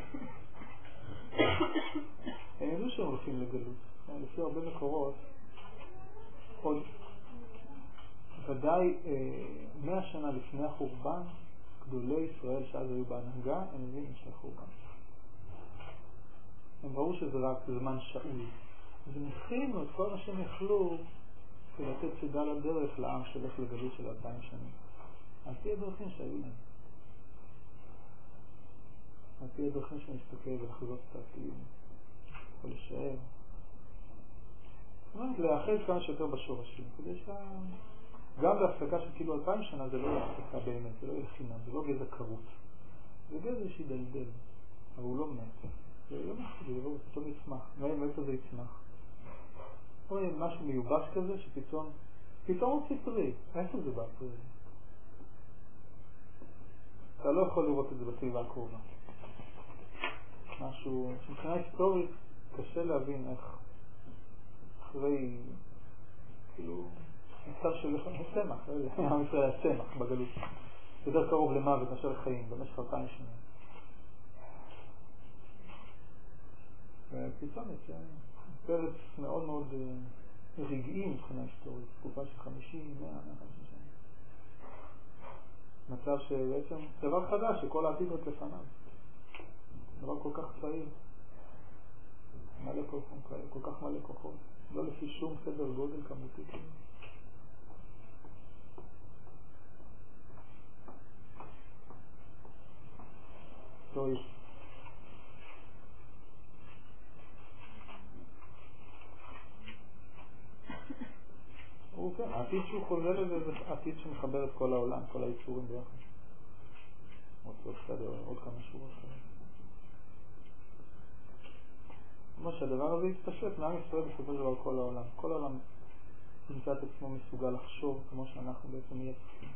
S1: הם ידעו שהם הולכים לגלות. לפי הרבה מקורות, עוד ודאי 100 שנה לפני החורבן, גדולי ישראל שאז היו בהנהגה, הם הבינו שהחורבן. הם ראו שזה רק זמן שאול. אז הם הכינו את כל מה שהם יכלו כדי לתת צידה לדרך לעם שהולך לגלות של 2000 שנים. על פי הדרכים שהיו להם. על פי הדרכים שנסתכל ולחזות קצת כאילו. יכול לשאר. זאת אומרת, לאחז כמה שיותר בשורשים. כדי גם בהפסקה של כאילו 2000 שנה זה לא יהיה הפסקה באמת, זה לא יהיה חינם, זה לא גזע קרות. זה גזע שידלדל, אבל הוא לא מת. זה לא מת, זה יבוא ופתאום יצמח. מאיפה זה יצמח? רואה משהו מיובש כזה שפתאום הוא ציפרי. איפה זה בפרי? אתה לא יכול לראות את זה בסביבה הקרובה. משהו שמבחינה היסטורית קשה להבין איך אחרי כאילו מצב של צמח, עם ישראל היה צמח בגלות. יותר קרוב למוות מאשר לחיים במשך 2000 שנה. ופתאום יצא פרץ מאוד מאוד רגעי מבחינה היסטורית, תקופה של 50, 100, 150 שנה. מצב שבעצם דבר חדש שכל העתיד רק לפניו. דבר כל כך צעיר. מלא כל כך מלא כוחות. לא לפי שום סדר גודל כמותי. טוב. הוא כן, העתיד שהוא חוזה לזה זה עתיד שמחבר את כל העולם, כל היצורים ביחד. עוד כמה שורות כאלה. כמו שהדבר הזה יתפשט מעם ישראל בסופו של דבר כל העולם. כל העולם נמצא את עצמו מסוגל לחשוב כמו שאנחנו בעצם מייצגים.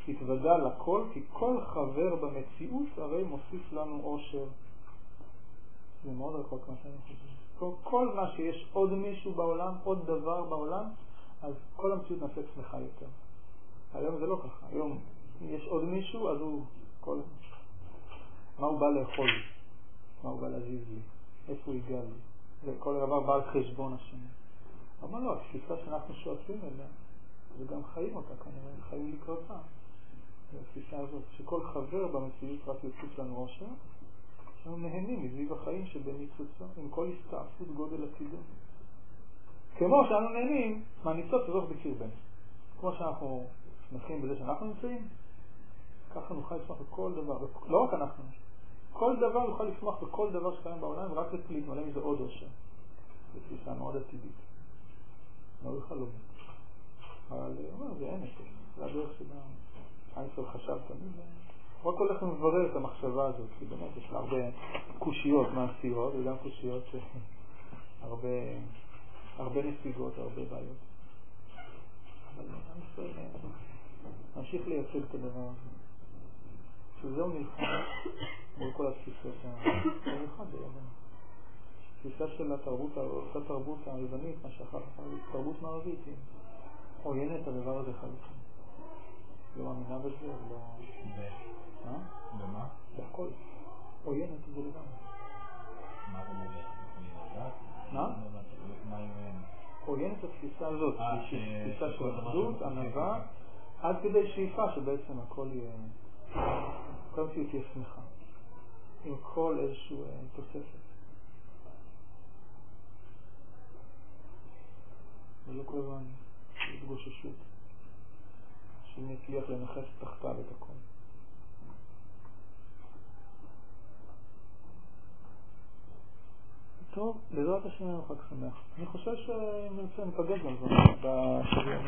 S1: התוודע לכל כי כל חבר במציאות הרי מוסיף לנו אושר. זה מאוד רחוק מה שאני חושב. כל מה שיש עוד מישהו בעולם, עוד דבר בעולם, אז כל המציאות נעשית שמחה יותר. היום זה לא ככה. היום אם יש עוד מישהו, אז הוא מה הוא בא לאכול? מה הוא בא להזיז לי? איפה הוא יגע לי? וכל דבר בא על חשבון השני. אבל לא, התפיסה שאנחנו שואפים אליה, וגם חיים אותה כנראה, חיים לקראתה. התפיסה הזאת, שכל חבר במציאות רק יוצא לנו אושר, אנחנו נהנים מזיו החיים שבניצוצו, עם כל הסתעפות גודל עתידו. כמו שאנו נהנים מהניצוץ הזאת בקרבנו. כמו שאנחנו שמחים בזה שאנחנו נמצאים, ככה נוכל לשמח בכל דבר, לא רק אנחנו. כל דבר יוכל לשמח בכל דבר שקיים בעולם, רק להתמלא מזה עוד אושר. זו תפיסה מאוד עתידית. מאוד חלומית. אבל זה אין את זה. זה הדרך שבה איינפלד חשב תמיד. רק הולך ומברר את המחשבה הזאת, כי באמת יש לה הרבה קושיות מעשיות, וגם קושיות הרבה נסיגות, הרבה בעיות. אבל איינפלד ממשיך לייצג את הדבר הזה. שזהו נלחם מול כל התפיסות במיוחד ביוון. תפיסה של התרבות היוונית, מה שאחר כך תרבות מערבית, היא עוינת הדבר הזה חלוטין. לא מאמינה בזה, לא...
S2: במה?
S1: בהכל. עוינת את זה לגמרי.
S2: מה אתה מדבר?
S1: מה?
S2: מה היא עוינת?
S1: עוינת את התפיסה הזאת, תפיסה של אחדות, ענווה, עד כדי שאיפה שבעצם הכל יהיה... כל המציאות תהיה שמחה. עם כל איזשהו תוספת. ולא כל הזמן התגוששות. שאם יצליח לנחש תחתיו את הכל. טוב, בעזרת השם חג שמח. אני חושב שנרצה נפגש גם בשבוע.